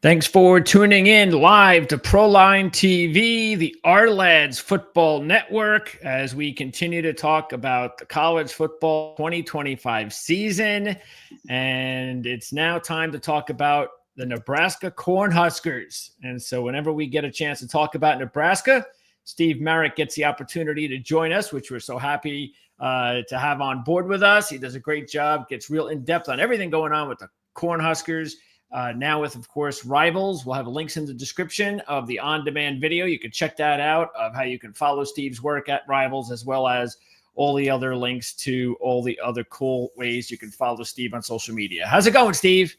Thanks for tuning in live to Proline TV, the Our Lads Football Network, as we continue to talk about the college football 2025 season. And it's now time to talk about the Nebraska Cornhuskers. And so whenever we get a chance to talk about Nebraska, Steve Marik gets the opportunity to join us, which we're so happy to have on board with us. He does a great job, gets real in-depth on everything going on with the Cornhuskers. Now with, of course, Rivals. We'll have links in the description of the on-demand video. You can check that out of how you can follow Steve's work at Rivals, as well as all the other links to all the other cool ways you can follow Steve on social media. How's it going, Steve?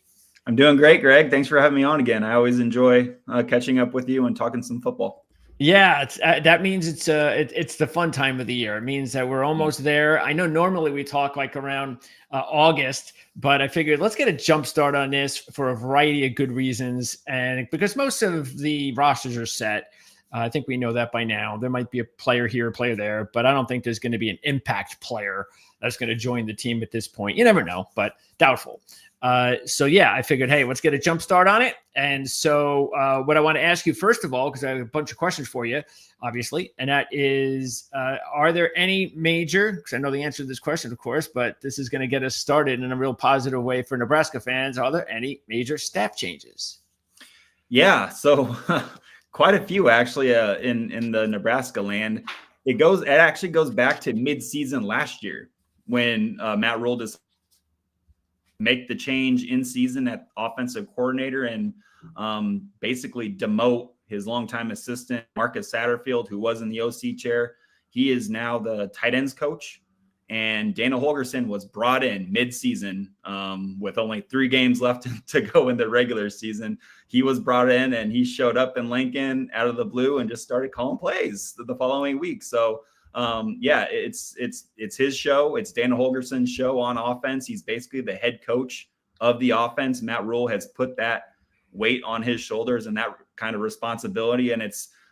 I'm doing great, Greg. Thanks for having me on again. I always enjoy catching up with you and talking some football. Yeah, that means it's the fun time of the year. It means that we're almost there. I know normally we talk like around August, but I figured let's get a jump start on this for a variety of good reasons. And because most of the rosters are set, I think we know that by now. There might be a player here, a player there, but I don't think there's going to be an impact player that's going to join the team at this point. You never know, but doubtful. So yeah, I figured, hey, let's get a jump start on it. And so what I want to ask you first of all, because I have a bunch of questions for you, obviously, and that is, are there any major, because I know the answer to this question, of course, but this is going to get us started in a real positive way for Nebraska fans. Are there any major staff changes? Yeah, so quite a few actually in the Nebraska land. It actually goes back to mid-season last year when Matt Rule decided make the change in season at offensive coordinator and basically demote his longtime assistant, Marcus Satterfield, who was in the OC chair. He is now the tight ends coach. And Dana Holgorsen was brought in mid-season with only 3 games left to go in the regular season. He was brought in and he showed up in Lincoln out of the blue and just started calling plays the following week. So yeah, it's his show. It's Dana Holgorsen's show on offense. He's basically the head coach of the offense. Matt Rule has put that weight on his shoulders and that kind of responsibility. And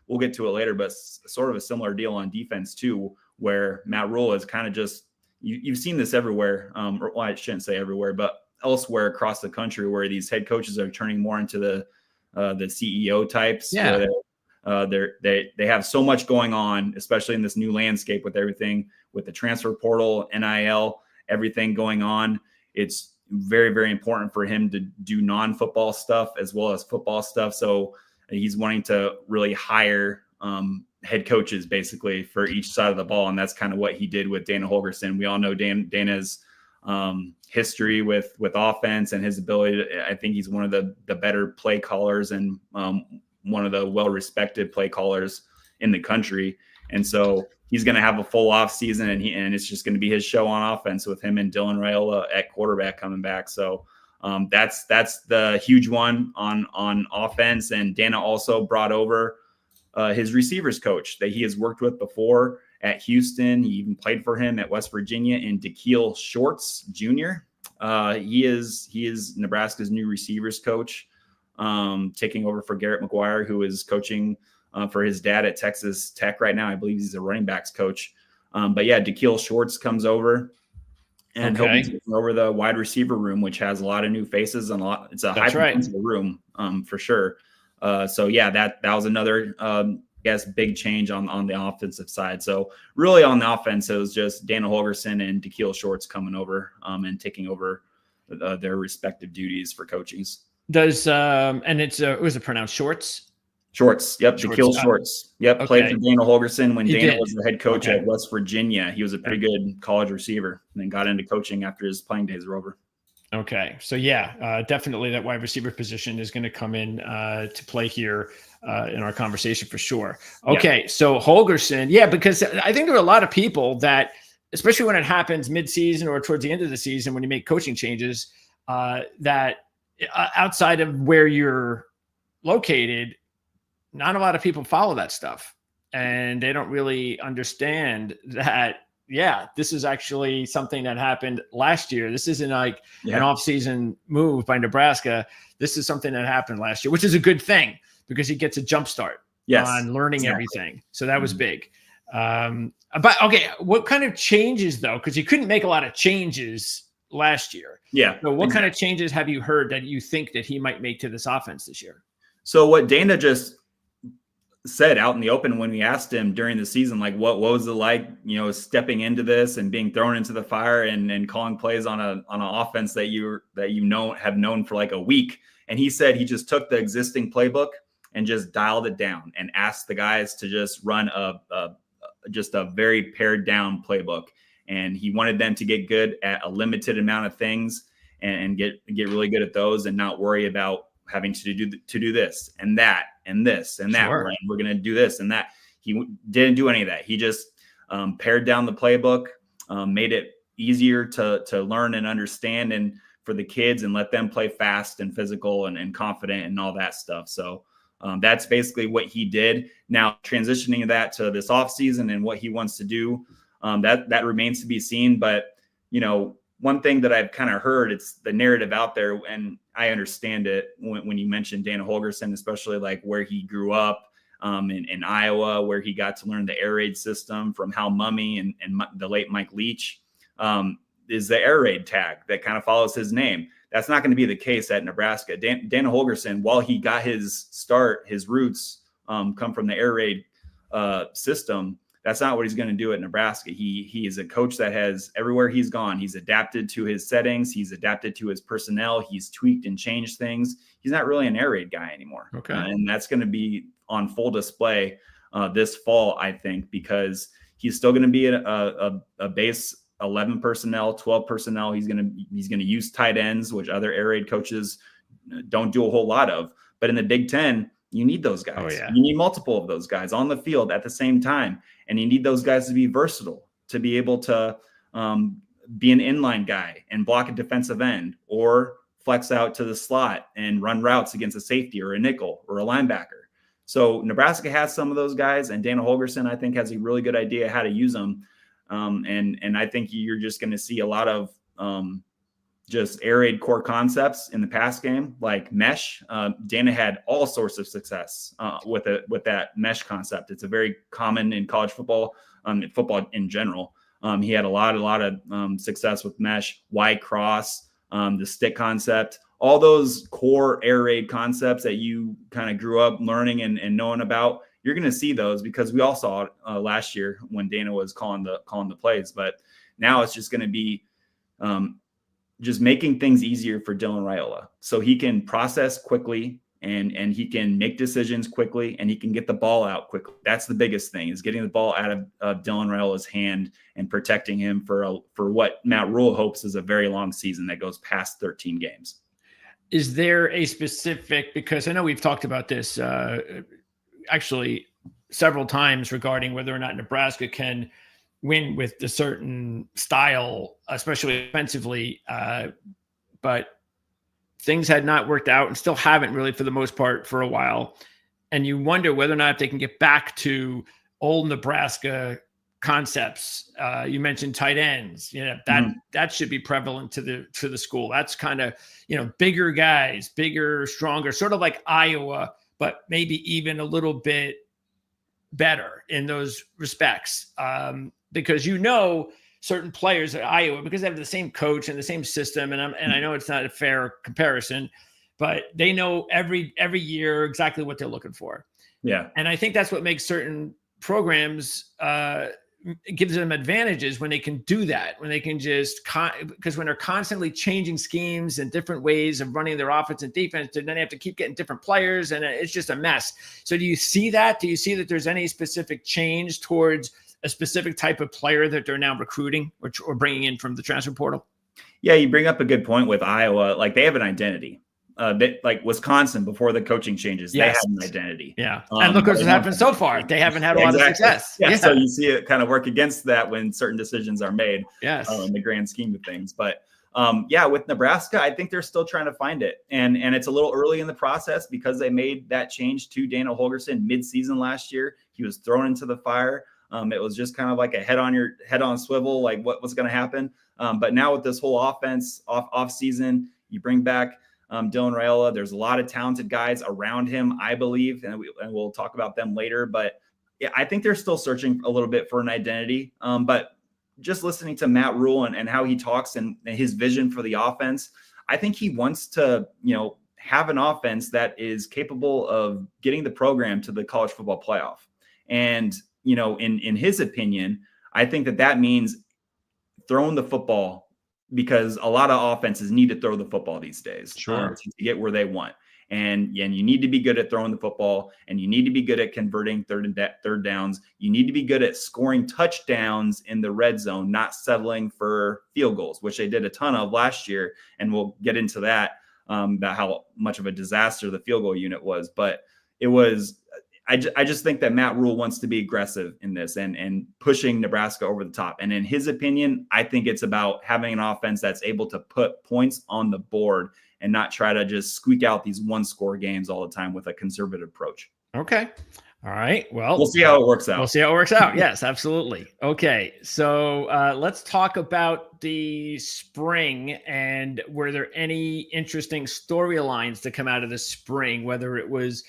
we'll get to it later, but sort of a similar deal on defense too, where Matt Rule is kind of just, you've seen this everywhere. Or well, I shouldn't say everywhere, but elsewhere across the country where these head coaches are turning more into the CEO types. Yeah. They have so much going on, especially in this new landscape with everything with the transfer portal, NIL, everything going on. It's very, very important for him to do non-football stuff as well as football stuff. So he's wanting to really hire head coaches basically for each side of the ball. And that's kind of what he did with Dana Holgorsen. We all know Dana's history with offense and his ability I think he's one of the better play callers and one of the well-respected play callers in the country. And so he's going to have a full off season and it's just going to be his show on offense with him and Dylan Raiola at quarterback coming back. So that's the huge one on offense. And Dana also brought over his receivers coach that he has worked with before at Houston. He even played for him at West Virginia in Dikeel Shorts Jr. He is Nebraska's new receivers coach, taking over for Garrett McGuire, who is coaching for his dad at Texas Tech right now. I believe he's a running backs coach. But yeah, Dikeel Shorts comes over and he'll be taking over the wide receiver room, which has a lot of new faces and it's a high potential room for sure. So yeah, that was another, big change on the offensive side. So really on the offense, it was just Dana Holgorsen and Dikeel Shorts coming over and taking over their respective duties for coachings. Was it pronounced Shorts? Shorts. Yep. Dikeel Shorts. Yep. Okay. Played for Dana Holgorsen when Dana was the head coach at West Virginia. He was a pretty good college receiver and then got into coaching after his playing days were over. Okay. So yeah, definitely that wide receiver position is going to come in to play here in our conversation for sure. Okay. Yeah. So Holgorsen, because I think there are a lot of people that, especially when it happens mid-season or towards the end of the season, when you make coaching changes, that outside of where you're located, not a lot of people follow that stuff and they don't really understand that. Yeah, this is actually something that happened last year. This isn't like an off-season move by Nebraska. This is something that happened last year, which is a good thing because he gets a jump start on learning everything. So that was big. But okay, what kind of changes though? Because you couldn't make a lot of changes last year. Yeah. So what kind of changes have you heard that you think that he might make to this offense this year? So what Dana just said out in the open when we asked him during the season, like what was it like, stepping into this and being thrown into the fire and calling plays on an offense that have known for like a week. And he said he just took the existing playbook and just dialed it down and asked the guys to just run just a very pared down playbook. And he wanted them to get good at a limited amount of things and get really good at those and not worry about having to do this and that and this and that. Sure. We're going to do this and that. He didn't do any of that. He just pared down the playbook, made it easier to learn and understand and for the kids and let them play fast and physical and confident and all that stuff. So that's basically what he did. Now transitioning that to this offseason and what he wants to do, that remains to be seen. But, one thing that I've kind of heard, it's the narrative out there, and I understand it when you mentioned Dana Holgorsen, especially like where he grew up in Iowa, where he got to learn the air raid system from Hal Mummy and the late Mike Leach, is the air raid tag that kind of follows his name. That's not going to be the case at Nebraska. Dana Holgorsen, while he got his start, his roots come from the air raid system, that's not what he's going to do at Nebraska. He is a coach that has, everywhere he's gone, he's adapted to his settings. He's adapted to his personnel. He's tweaked and changed things. He's not really an air raid guy anymore. Okay. And that's going to be on full display this fall, I think, because he's still going to be a base 11 personnel, 12 personnel. He's going to use tight ends, which other air raid coaches don't do a whole lot of. But in the Big Ten, you need those guys. Oh, yeah. You need multiple of those guys on the field at the same time. And you need those guys to be versatile, to be able to be an inline guy and block a defensive end or flex out to the slot and run routes against a safety or a nickel or a linebacker. So Nebraska has some of those guys, and Dana Holgorsen, I think, has a really good idea how to use them. And I think you're just going to see a lot of just air raid core concepts in the pass game, like mesh. Dana had all sorts of success with that mesh concept. It's a very common in college football, football in general. He had a lot of success with mesh, wide cross, the stick concept, all those core air raid concepts that you kind of grew up learning and knowing about. You're going to see those because we all saw it last year when Dana was calling the plays. But now it's just going to be just making things easier for Dylan Raiola, so he can process quickly and he can make decisions quickly and he can get the ball out quickly. That's the biggest thing, is getting the ball out of Dylan Raiola's hand and protecting him for what Matt Rule hopes is a very long season that goes past 13 games. Is there a specific, because I know we've talked about this actually several times regarding whether or not Nebraska can win with a certain style, especially offensively. But things had not worked out and still haven't really for the most part for a while. And you wonder whether or not they can get back to old Nebraska concepts. You mentioned tight ends, that should be prevalent to the school. That's kind of, bigger guys, bigger, stronger, sort of like Iowa, but maybe even a little bit better in those respects. Because certain players at Iowa, because they have the same coach and the same system, and I know it's not a fair comparison, but they know every year exactly what they're looking for. Yeah. And I think that's what makes certain programs gives them advantages when they can do that, when they can just because when they're constantly changing schemes and different ways of running their offense and defense, then they have to keep getting different players, and it's just a mess. So do you see that? Do you see that there's any specific change towards a specific type of player that they're now recruiting or bringing in from the transfer portal? Yeah, you bring up a good point with Iowa. Like, they have an identity. Like Wisconsin, before the coaching changes, yes, they had an identity. Yeah. And look what's happened so far. They haven't had a lot of success. Yeah. So you see it kind of work against that when certain decisions are made. Yes. In the grand scheme of things. But with Nebraska, I think they're still trying to find it. And it's a little early in the process because they made that change to Dana Holgorsen mid-season last year. He was thrown into the fire. It was just kind of like a head on swivel, like what was going to happen. But now with this whole offense off season, you bring back Dylan Raiola. There's a lot of talented guys around him, I believe, and we'll talk about them later. But yeah, I think they're still searching a little bit for an identity. But just listening to Matt Rule and how he talks and his vision for the offense, I think he wants to, have an offense that is capable of getting the program to the college football playoff. And, in his opinion, I think that means throwing the football, because a lot of offenses need to throw the football these days to get where they want. And you need to be good at throwing the football, and you need to be good at converting third downs. You need to be good at scoring touchdowns in the red zone, not settling for field goals, which they did a ton of last year. And we'll get into that, about how much of a disaster the field goal unit was. But it was, I just think that Matt Rule wants to be aggressive in this and pushing Nebraska over the top. And in his opinion, I think it's about having an offense that's able to put points on the board and not try to just squeak out these one-score games all the time with a conservative approach. Okay. All right. Well, we'll see how it works out. We'll see how it works out. Yes, absolutely. Okay. So let's talk about the spring, and were there any interesting storylines to come out of the spring, whether it was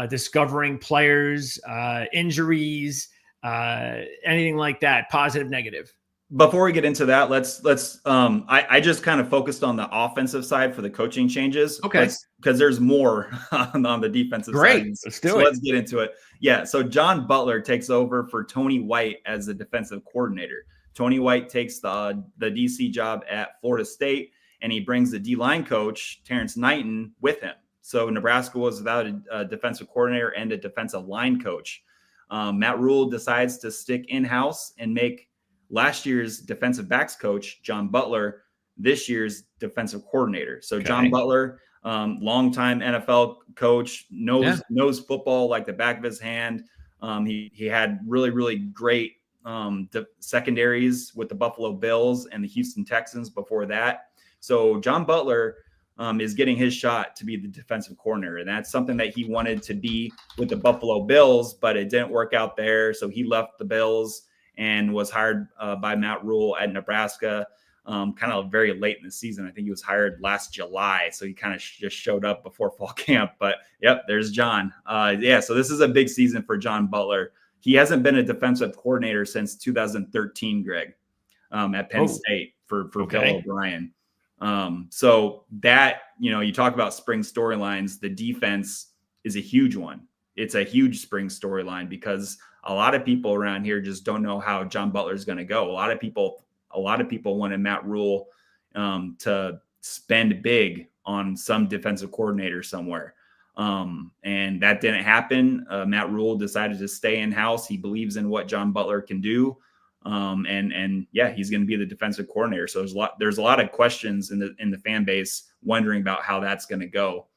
discovering players, injuries, anything like that, positive, negative? Before we get into that, I just kind of focused on the offensive side for the coaching changes. Okay. Because there's more on the defensive side. Great. Let's do it. Let's get into it. Yeah. So John Butler takes over for Tony White as the defensive coordinator. Tony White takes the DC job at Florida State, and he brings the D-line coach, Terrence Knighton, with him. So Nebraska was without a defensive coordinator and a defensive line coach. Matt Rule decides to stick in-house and make last year's defensive backs coach, John Butler, this year's defensive coordinator. So John Butler, longtime NFL coach, knows football like the back of his hand. He had really, really great secondaries with the Buffalo Bills and the Houston Texans before that. So John Butler is getting his shot to be the defensive coordinator. And that's something that he wanted to be with the Buffalo Bills, but it didn't work out there. So he left the Bills and was hired by Matt Rule at Nebraska, kind of very late in the season. I think he was hired last July. So he kind of just showed up before fall camp. But yep, there's John. So this is a big season for John Butler. He hasn't been a defensive coordinator since 2013, Greg, at Penn State for Bill O'Brien. So that, you talk about spring storylines, the defense is a huge one. It's a huge spring storyline because a lot of people around here just don't know how John Butler is going to go. A lot of people wanted Matt Rule to spend big on some defensive coordinator somewhere. And that didn't happen. Matt Rule decided to stay in-house. He believes in what John Butler can do. He's going to be the defensive coordinator. So there's a lot of questions in the fan base wondering about how that's going to go.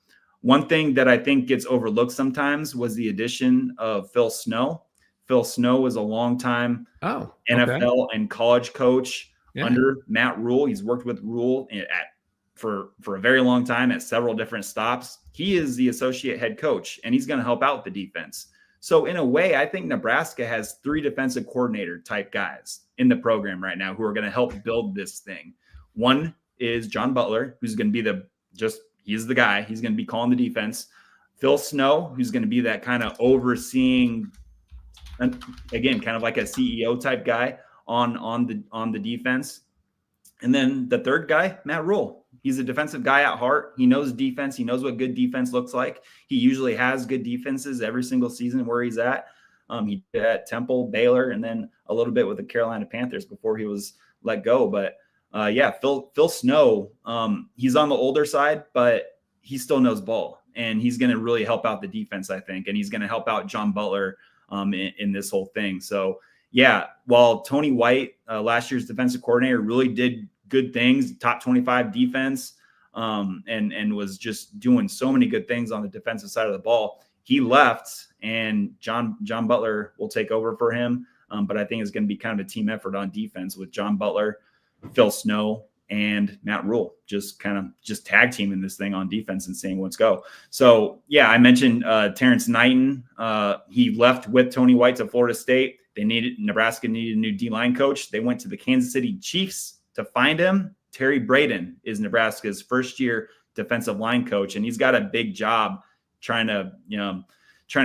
One thing that I think gets overlooked sometimes was the addition of Phil Snow. Phil Snow was a longtime NFL and college coach under Matt Rule. He's worked with Rule for a very long time at several different stops. He is the associate head coach, and he's going to help out the defense. So in a way, I think Nebraska has 3 defensive coordinator type guys in the program right now who are going to help build this thing. One is John Butler, who's going to be he's the guy. He's going to be calling the defense. Phil Snow, who's going to be that kind of overseeing, and again, kind of like a CEO type guy on the defense. And then the third guy, Matt Rule. He's a defensive guy at heart. He knows defense. He knows what good defense looks like. He usually has good defenses every single season where he's at. He did at Temple, Baylor, and then a little bit with the Carolina Panthers before he was let go. But Phil Snow, he's on the older side, but he still knows ball, and he's going to really help out the defense, I think, and he's going to help out John Butler in this whole thing. So while Tony White, last year's defensive coordinator, really did good things, top 25 defense, and was just doing so many good things on the defensive side of the ball, he left, and John Butler will take over for him. But I think it's going to be kind of a team effort on defense with John Butler, Phil Snow, and Matt Rule just tag teaming this thing on defense and seeing what's go. So I mentioned Terrence Knighton. He left with Tony White to Florida State. Nebraska needed a new D-line coach. They went to the Kansas City Chiefs to find him. Terry Braden is Nebraska's first-year defensive line coach, and he's got a big job trying to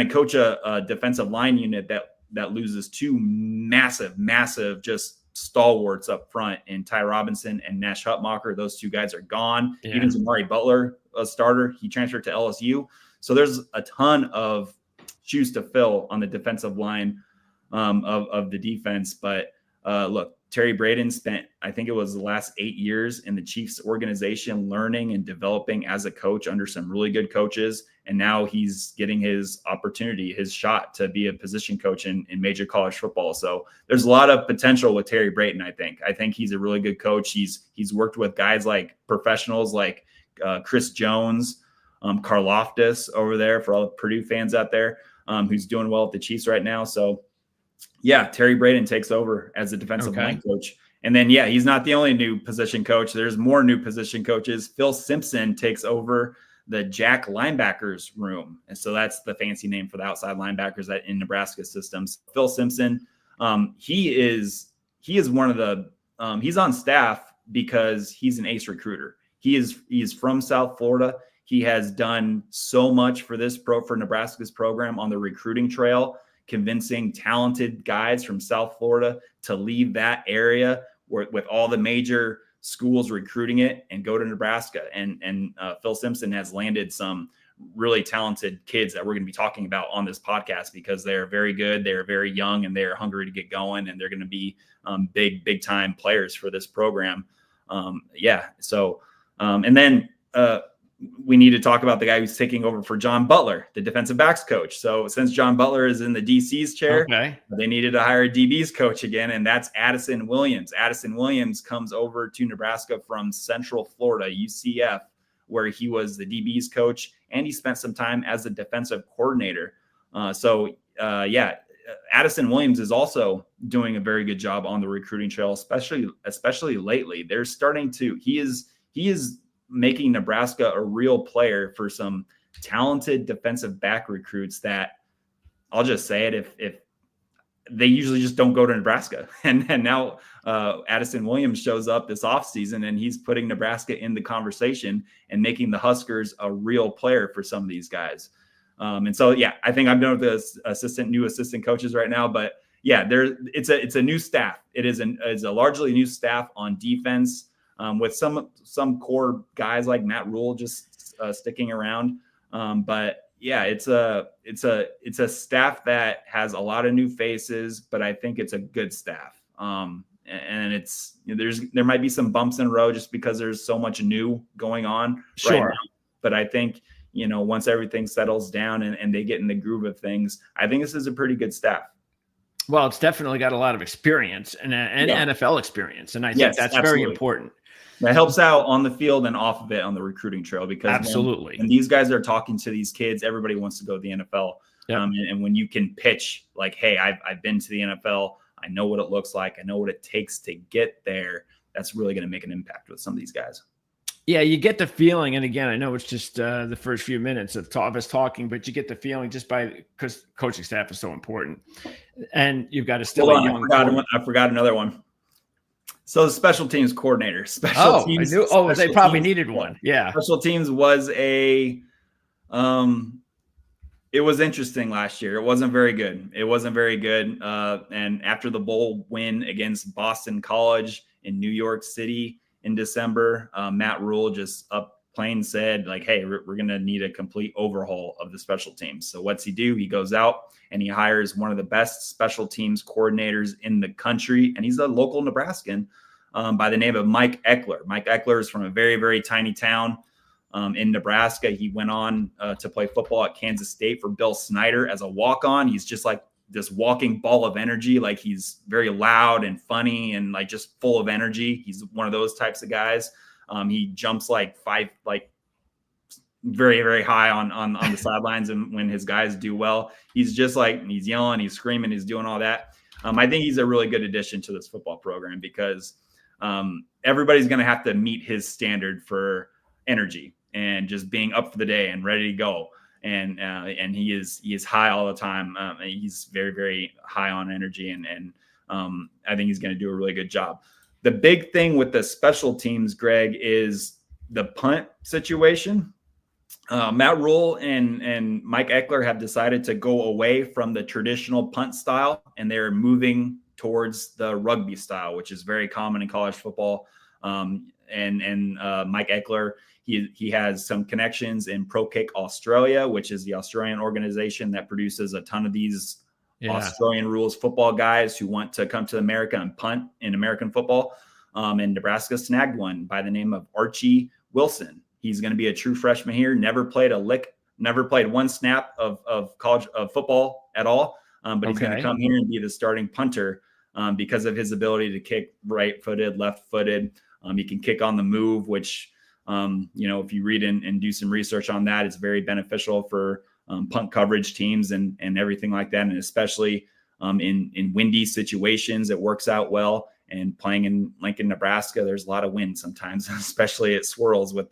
coach a defensive line unit that loses 2 massive, just stalwarts up front in Ty Robinson and Nash Hutmacher. Those two guys are gone. Yeah. Even Zamari Butler, a starter, he transferred to LSU. So there's a ton of shoes to fill on the defensive line of the defense. But look, Terry Braden spent, I think it was the last 8 years in the Chiefs organization, learning and developing as a coach under some really good coaches. And now he's getting his opportunity, his shot to be a position coach in major college football. So there's a lot of potential with Terry Braden. I think he's a really good coach. He's worked with guys like professionals like Chris Jones, Karlaftis over there for all the Purdue fans out there, who's doing well at the Chiefs right now. So yeah, Terry Braden takes over as the defensive line coach. And then, yeah, he's not the only new position coach. There's more new position coaches. Phil Simpson takes over the Jack linebackers room. And so that's the fancy name for the outside linebackers that in Nebraska systems. Phil Simpson, he is one of the he's on staff because he's an ace recruiter. He is from South Florida. He has done so much for Nebraska's program on the recruiting trail, convincing talented guys from South Florida to leave that area with all the major schools recruiting it and go to Nebraska. And Phil Simpson has landed some really talented kids that we're going to be talking about on this podcast because they're very good. They're very young and they're hungry to get going, and they're going to be big time players for this program. And then we need to talk about the guy who's taking over for John Butler, the defensive backs coach. So since John Butler is in the DC's chair, they needed to hire a DB's coach again, and that's Addison Williams. Addison Williams comes over to Nebraska from Central Florida, UCF, where he was the DB's coach, and he spent some time as a defensive coordinator. Addison Williams is also doing a very good job on the recruiting trail, especially lately. They're starting to. He is making Nebraska a real player for some talented defensive back recruits that, I'll just say it, if they usually just don't go to Nebraska. And now Addison Williams shows up this offseason, and he's putting Nebraska in the conversation and making the Huskers a real player for some of these guys. I think I'm done with the new assistant coaches right now, but yeah, it's a new staff. It's a largely new staff on defense. With some core guys like Matt Rule just sticking around, but yeah, it's a staff that has a lot of new faces, but I think it's a good staff. And it's there might be some bumps in the road just because there's so much new going on right now. But I think once everything settles down and they get in the groove of things, I think this is a pretty good staff. Well, it's definitely got a lot of experience and NFL experience, and I think that's very important. That helps out on the field and off of it on the recruiting trail, because absolutely. When these guys are talking to these kids, everybody wants to go to the NFL. Yep. And when you can pitch like, hey, I've been to the NFL, I know what it looks like, I know what it takes to get there, that's really going to make an impact with some of these guys. Yeah, you get the feeling, and again, I know it's just the first few minutes of us talking, but you get the feeling just because coaching staff is so important, and you've got to still. I forgot another one. So the special teams coordinator. They probably needed one. Yeah. Special teams was it was interesting last year. It wasn't very good. And after the bowl win against Boston College in New York City in December, Matt Rule just up plain said, like, hey, we're going to need a complete overhaul of the special teams. So what's he do? He goes out and he hires one of the best special teams coordinators in the country. And he's a local Nebraskan by the name of Mike Eckler. Mike Eckler is from a very, very tiny town in Nebraska. He went on to play football at Kansas State for Bill Snyder as a walk-on. He's just like this walking ball of energy. Like, he's very loud and funny and like just full of energy. He's one of those types of guys. He jumps like very, very high on the sidelines. And when his guys do well, he's just like, he's yelling, he's screaming, he's doing all that. I think he's a really good addition to this football program because everybody's going to have to meet his standard for energy and just being up for the day and ready to go. And he is high all the time. He's very, very high on energy. And I think he's going to do a really good job. The big thing with the special teams, Greg, is the punt situation. Matt Rule and Mike Eckler have decided to go away from the traditional punt style, and they're moving towards the rugby style, which is very common in college football. And Mike Eckler, he has some connections in Pro Kick Australia, which is the Australian organization that produces a ton of these Australian rules football guys who want to come to America and punt in American football. And Nebraska snagged one by the name of Archie Wilson. He's going to be a true freshman here. Never played one snap of college football at all. But he's going to come here and be the starting punter because of his ability to kick right-footed, left-footed. He can kick on the move, which, if you read and do some research on that, it's very beneficial for punt coverage teams and everything like that. And especially in windy situations, it works out well. And playing in Lincoln, Nebraska, there's a lot of wind sometimes, especially it swirls with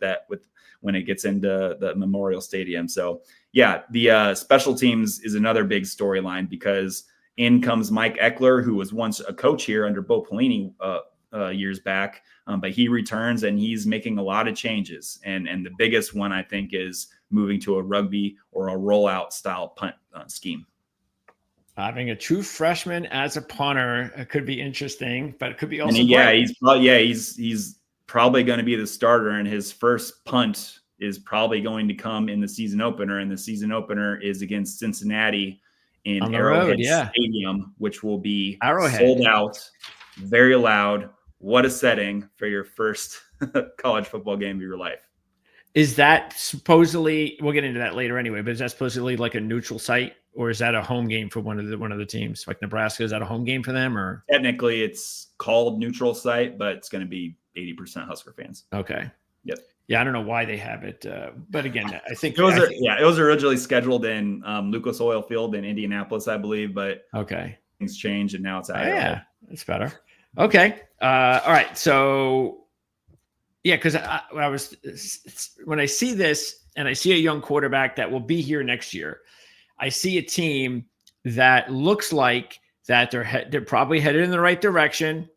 when it gets into the Memorial Stadium. So yeah, the special teams is another big storyline because in comes Mike Eckler, who was once a coach here under Bo Pelini years back, but he returns and he's making a lot of changes. And the biggest one, I think, is moving to a rugby or a rollout style punt scheme. Having a true freshman as a punter could be interesting, but it could be also he's probably going to be the starter, and his first punt is probably going to come in the season opener, and the season opener is against Cincinnati in Arrowhead Stadium, which will be sold out, very loud. What a setting for your first college football game of your life. Is that supposedly, we'll get into that later anyway, but is that supposedly like a neutral site, or is that a home game for one of the teams? Like Nebraska, is that a home game for them, or? Technically it's called neutral site, but it's going to be 80% Husker fans. Okay. Yep. Yeah, I don't know why they have it, but again, I think it was originally scheduled in Lucas Oil Field in Indianapolis, I believe, but things changed and now it's out. Yeah, that's better. Okay. All right. So yeah, because when I see this and I see a young quarterback that will be here next year, I see a team that looks like that they're probably headed in the right direction,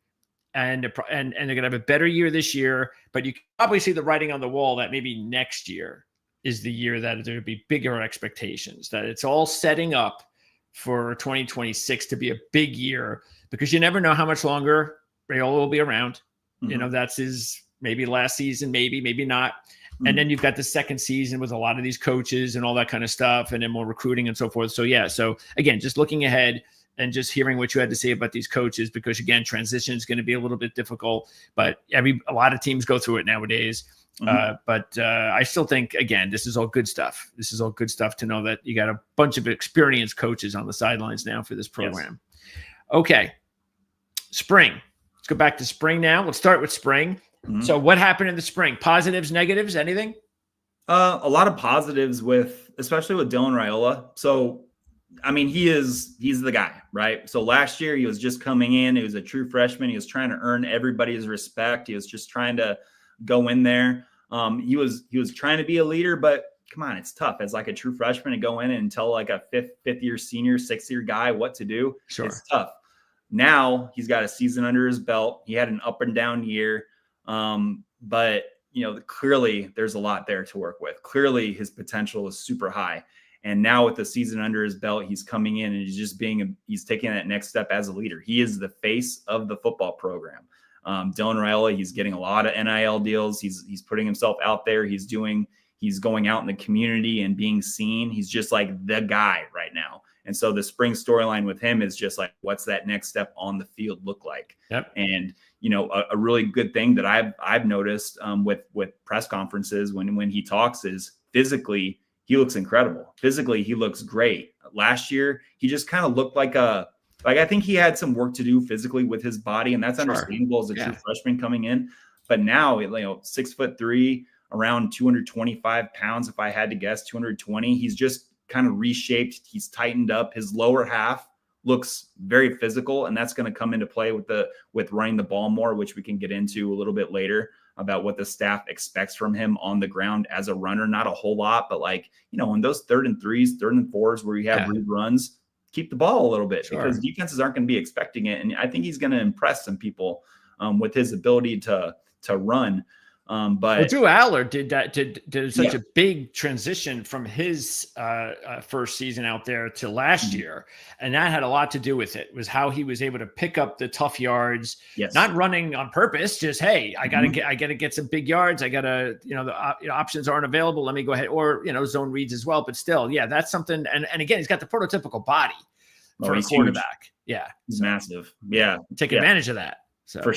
and they're going to have a better year this year. But you can probably see the writing on the wall that maybe next year is the year that there'll be bigger expectations, that it's all setting up for 2026 to be a big year, because you never know how much longer Raiola will be around. Mm-hmm. That's his maybe last season, maybe not. Mm-hmm. And then you've got the second season with a lot of these coaches and all that kind of stuff, and then more recruiting and so forth. So yeah, so again, just looking ahead and just hearing what you had to say about these coaches, because again, transition is going to be a little bit difficult, but a lot of teams go through it nowadays. Mm-hmm. But I still think, again, this is all good stuff. This is all good stuff to know that you got a bunch of experienced coaches on the sidelines now for this program. Yes. Okay. Spring. Let's go back to spring now. Let's start with spring. Mm-hmm. So what happened in the spring? Positives, negatives, anything? A lot of positives especially with Dylan Raiola. So, I mean, he's the guy, right? So last year he was just coming in. He was a true freshman. He was trying to earn everybody's respect. He was just trying to go in there. He was trying to be a leader, but come on, it's tough as like a true freshman to go in and tell like a fifth year senior, 6th year guy what to do. Sure. It's tough. Now he's got a season under his belt. He had an up and down year. But clearly there's a lot there to work with. Clearly his potential is super high. And now with the season under his belt, he's coming in and he's taking that next step as a leader. He is the face of the football program. Dylan Raiola, he's getting a lot of NIL deals. He's putting himself out there. He's going out in the community and being seen. He's just like the guy right now. And so the spring storyline with him is just like, what's that next step on the field look like? Yep. And, a really good thing that I've noticed with press conferences when he talks is physically, he looks incredible. Physically, he looks great. Last year, he just kind of looked I think he had some work to do physically with his body, and that's understandable as a true freshman coming in. But now, 6'3", around 225 pounds, if I had to guess, 220. He's just kind of reshaped. He's tightened up. His lower half looks very physical, and that's going to come into play with running the ball more, which we can get into a little bit later about what the staff expects from him on the ground as a runner. Not a whole lot, but in those 3rd and 3s, 3rd and 4s where you have read runs, keep the ball a little bit because defenses aren't going to be expecting it. And I think he's going to impress some people with his ability to run. But Drew Aller did such yeah. a big transition from his first season out there to last Mhm. year, and that had a lot to do with it. Was how he was able to pick up the tough yards, Yes. not running on purpose. Just hey, I Mhm. gotta get some big yards. I gotta the options aren't available. Let me go ahead, or zone reads as well. But still, yeah, that's something. And again, he's got the prototypical body Oh, for a he's huge. quarterback. Yeah, He's so massive. Yeah. take Yeah. advantage of that. So. For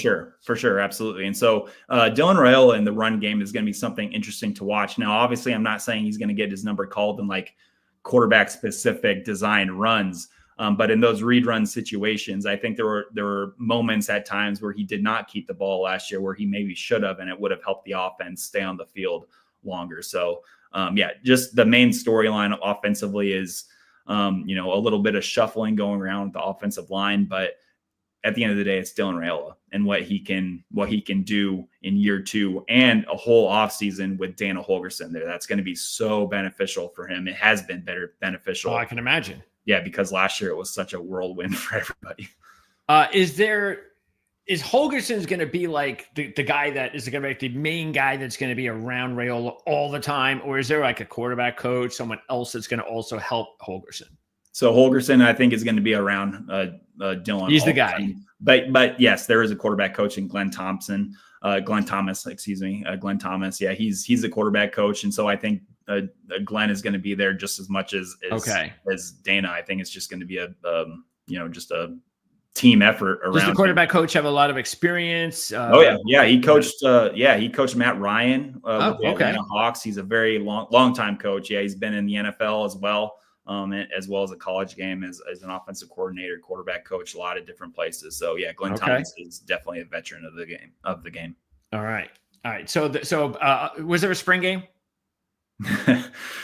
sure, absolutely. And so Dylan Raiola in the run game is going to be something interesting to watch. Now, obviously, I'm not saying he's going to get his number called in like quarterback specific design runs, but in those read run situations, I think there were moments at times where he did not keep the ball last year where he maybe should have, and it would have helped the offense stay on the field longer. So, just the main storyline offensively is, a little bit of shuffling going around with the offensive line, but at the end of the day, it's Dylan Raiola and what he can do in year 2 and a whole offseason with Dana Holgorsen there. That's going to be so beneficial for him. It has been beneficial. Oh, I can imagine. Yeah, because last year it was such a whirlwind for everybody. Is Holgerson's going to be like the guy that is going to be like the main guy that's going to be around Raiola all the time? Or is there like a quarterback coach, someone else that's going to also help Holgorsen? So Holgorsen, I think, is going to be around Dylan. He's the guy. But yes, there is a quarterback coach in Glenn Thomas. Glenn Thomas. Yeah, he's a quarterback coach. And so I think Glenn is going to be there just as much as Dana. I think it's just going to be just a team effort around. Does the quarterback coach have a lot of experience? He coached Matt Ryan with the Atlanta Hawks. He's a very long time coach. Yeah, he's been in the NFL as well. As well as a college game as an offensive coordinator, quarterback coach, a lot of different places. So yeah, Glenn Thomas is definitely a veteran of the game. All right. So was there a spring game?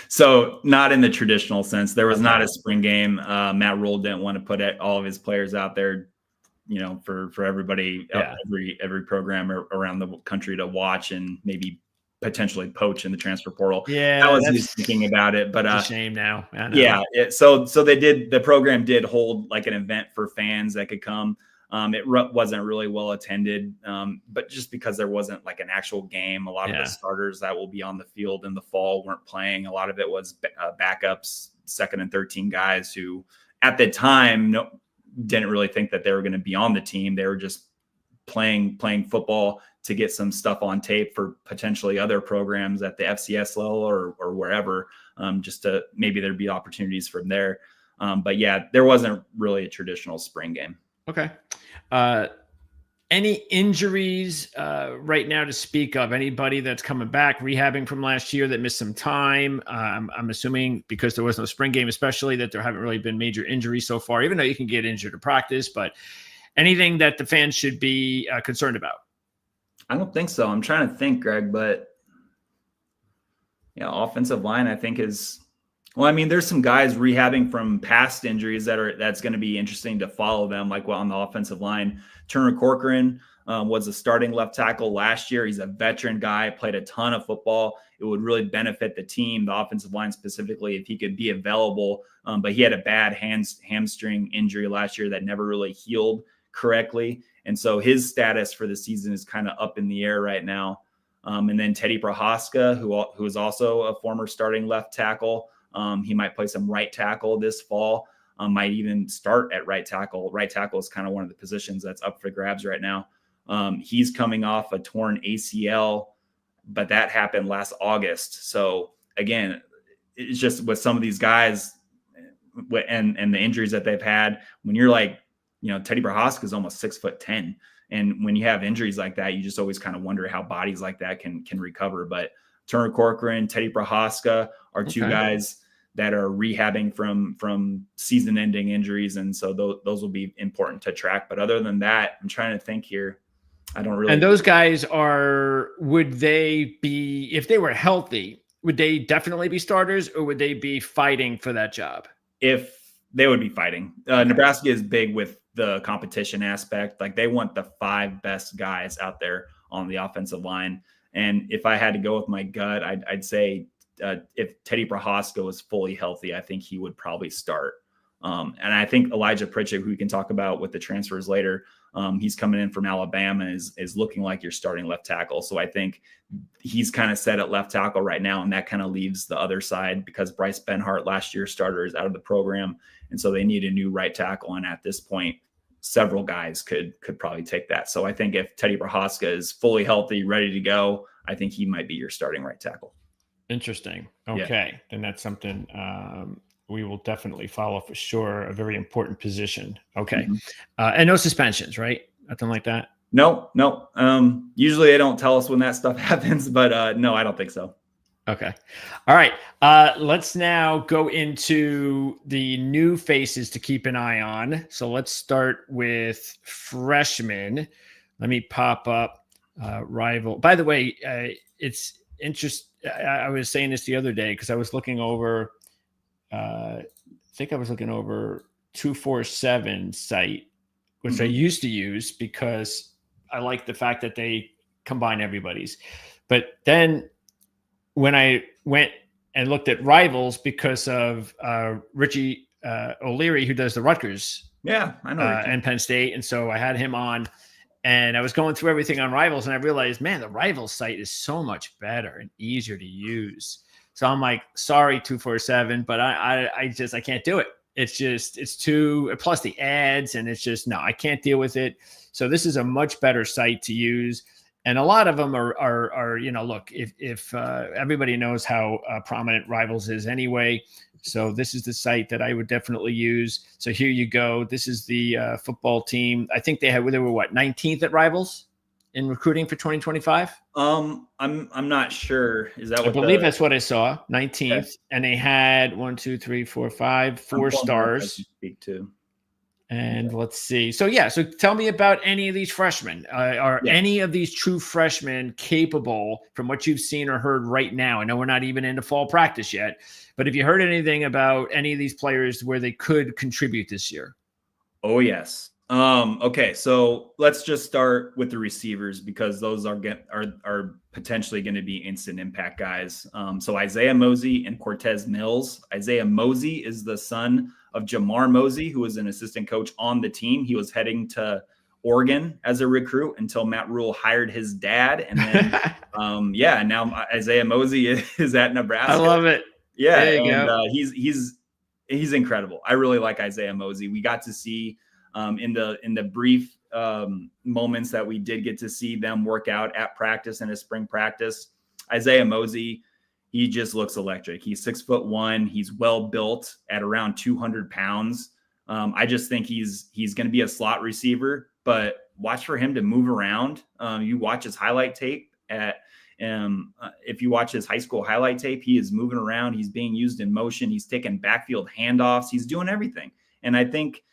So not in the traditional sense. There was not a spring game. Matt Rule didn't want to put all of his players out there, for everybody, every program around the country to watch and maybe potentially poach in the transfer portal. Yeah, I was just thinking about it, but it's a shame now. So the program did hold like an event for fans that could come. It wasn't really well attended, but just because there wasn't like an actual game, a lot of the starters that will be on the field in the fall weren't playing. A lot of it was backups, second and third team guys who at the time didn't really think that they were going to be on the team. They were just playing football to get some stuff on tape for potentially other programs at the FCS level or wherever, just to maybe there'd be opportunities from there. But yeah, there wasn't really a traditional spring game. Okay. Any injuries right now to speak of? Anybody that's coming back, rehabbing from last year that missed some time? I'm assuming because there was no spring game, especially, that there haven't really been major injuries so far, even though you can get injured to practice. But anything that the fans should be concerned about? I don't think so. I'm trying to think, Greg, but offensive line, I think there's some guys rehabbing from past injuries that's going to be interesting to follow them. Like on the offensive line, Turner Corcoran was a starting left tackle last year. He's a veteran guy, played a ton of football. It would really benefit the team, the offensive line specifically, if he could be available. But he had a bad hamstring injury last year that never really healed correctly. And so his status for the season is kind of up in the air right now. And then Teddy Prohaska, who is also a former starting left tackle. He might play some right tackle this fall, might even start at right tackle. Right tackle is kind of one of the positions that's up for grabs right now. He's coming off a torn ACL, but that happened last August. So again, it's just with some of these guys and the injuries that they've had, when you're like, Teddy Prohaska is almost 6'10". And when you have injuries like that, you just always kind of wonder how bodies like that can recover. But Turner Corcoran, Teddy Prohaska are two guys that are rehabbing from season-ending injuries, and so those will be important to track. But other than that, I'm trying to think here. I don't really. And those guys would they be, if they were healthy, would they definitely be starters, or would they be fighting for that job? If they would be fighting. Nebraska is big with the competition aspect. Like they want the 5 best guys out there on the offensive line. And if I had to go with my gut, I'd say if Teddy Prohaska was fully healthy, I think he would probably start. And I think Elijah Pritchett, who we can talk about with the transfers later, He's coming in from Alabama, is looking like your starting left tackle. So I think he's kind of set at left tackle right now, and that kind of leaves the other side because Bryce Benhart, last year's starter, is out of the program, and so they need a new right tackle. And at this point, several guys could probably take that. So I think if Teddy Prochazka is fully healthy, ready to go, I think he might be your starting right tackle. Interesting. Okay, yeah. Then that's something we will definitely follow for sure. A very important position. Okay, and no suspensions, right? Nothing like that. No. Usually they don't tell us when that stuff happens, but no, I don't think so. Okay. All right. Let's now go into the new faces to keep an eye on. So let's start with freshmen. Let me pop up rival. By the way, it's interesting. I was saying this the other day because I was looking over, I think I was looking over 247 site, which I used to use because I like the fact that they combine everybody's. But then when I went and looked at rivals because of Richie O'Leary, who does the Rutgers, I know, and Penn State, and so I had him on, and I was going through everything on rivals, and I realized, man, the rivals site is so much better and easier to use. So I'm like, sorry, 247, but I can't do it. It's too, plus the ads, and it's just, no, I can't deal with it. So this is a much better site to use. And a lot of them are look, if everybody knows how prominent Rivals is anyway. So this is the site that I would definitely use. So here you go. This is the football team. I think they were what, 19th at Rivals in recruiting for 2025? I'm not sure. Is that what I believe that's what I saw, 19th. Okay. And they had 1, 2, 3, 4, 5, 4 stars. Speak to. And let's see. So tell me about any of these freshmen. Are any of these true freshmen capable, from what you've seen or heard right now? I know we're not even into fall practice yet, but have you heard anything about any of these players where they could contribute this year? Oh, yes. Okay, so let's just start with the receivers because those are potentially going to be instant impact guys. So Isaiah Mosey and Cortez Mills. Isaiah Mosey is the son of Jamar Mosey, who was an assistant coach on the team. He was heading to Oregon as a recruit until Matt Rule hired his dad. And then, now Isaiah Mosey is at Nebraska. I love it. Yeah. And he's incredible. I really like Isaiah Mosey. We got to see in the brief moments that we did get to see them work out at practice and a spring practice. Isaiah Mosey, he just looks electric. He's 6'1". He's well built at around 200 pounds. I just think he's going to be a slot receiver, but watch for him to move around. You watch his highlight tape if you watch his high school highlight tape, he is moving around. He's being used in motion. He's taking backfield handoffs. He's doing everything. And I think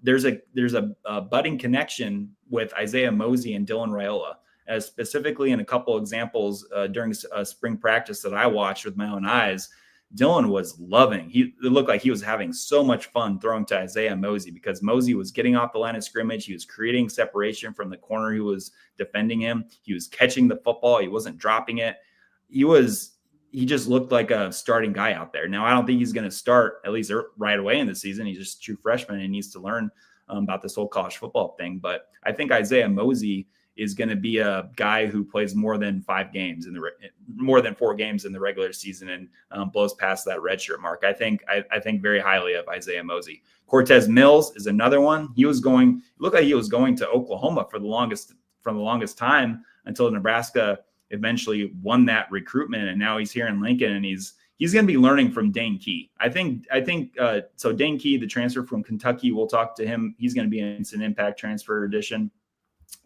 there's a budding connection with Isaiah Mosey and Dylan Raiola, as specifically in a couple examples during a spring practice that I watched with my own eyes. Dylan was loving. It looked like he was having so much fun throwing to Isaiah Mosey because Mosey was getting off the line of scrimmage. He was creating separation from the corner who was defending him. He was catching the football. He wasn't dropping it. He just looked like a starting guy out there. Now, I don't think he's going to start at least right away in the season. He's just a true freshman and needs to learn about this whole college football thing. But I think Isaiah Mosey is going to be a guy who plays more than 4 games in the regular season and blows past that redshirt mark. I think very highly of Isaiah Mosey. Cortez Mills is another one. It looked like he was going to Oklahoma for the longest time until Nebraska eventually won that recruitment, and now he's here in Lincoln, and he's going to be learning from Dane Key. I think so. Dane Key, the transfer from Kentucky, we'll talk to him. He's going to be an instant impact transfer addition.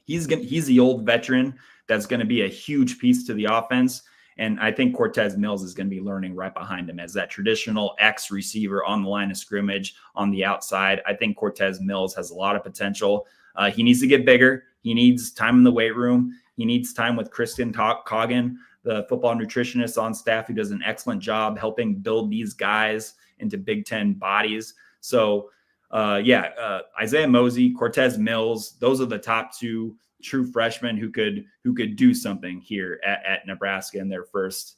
He's the old veteran that's going to be a huge piece to the offense. And I think Cortez Mills is going to be learning right behind him as that traditional X receiver on the line of scrimmage on the outside. I think Cortez Mills has a lot of potential. He needs to get bigger. He needs time in the weight room. He needs time with Kristen Coggin, the football nutritionist on staff, who does an excellent job helping build these guys into Big Ten bodies. So Isaiah Mosey, Cortez Mills, those are the top 2 true freshmen who could do something here at Nebraska in their first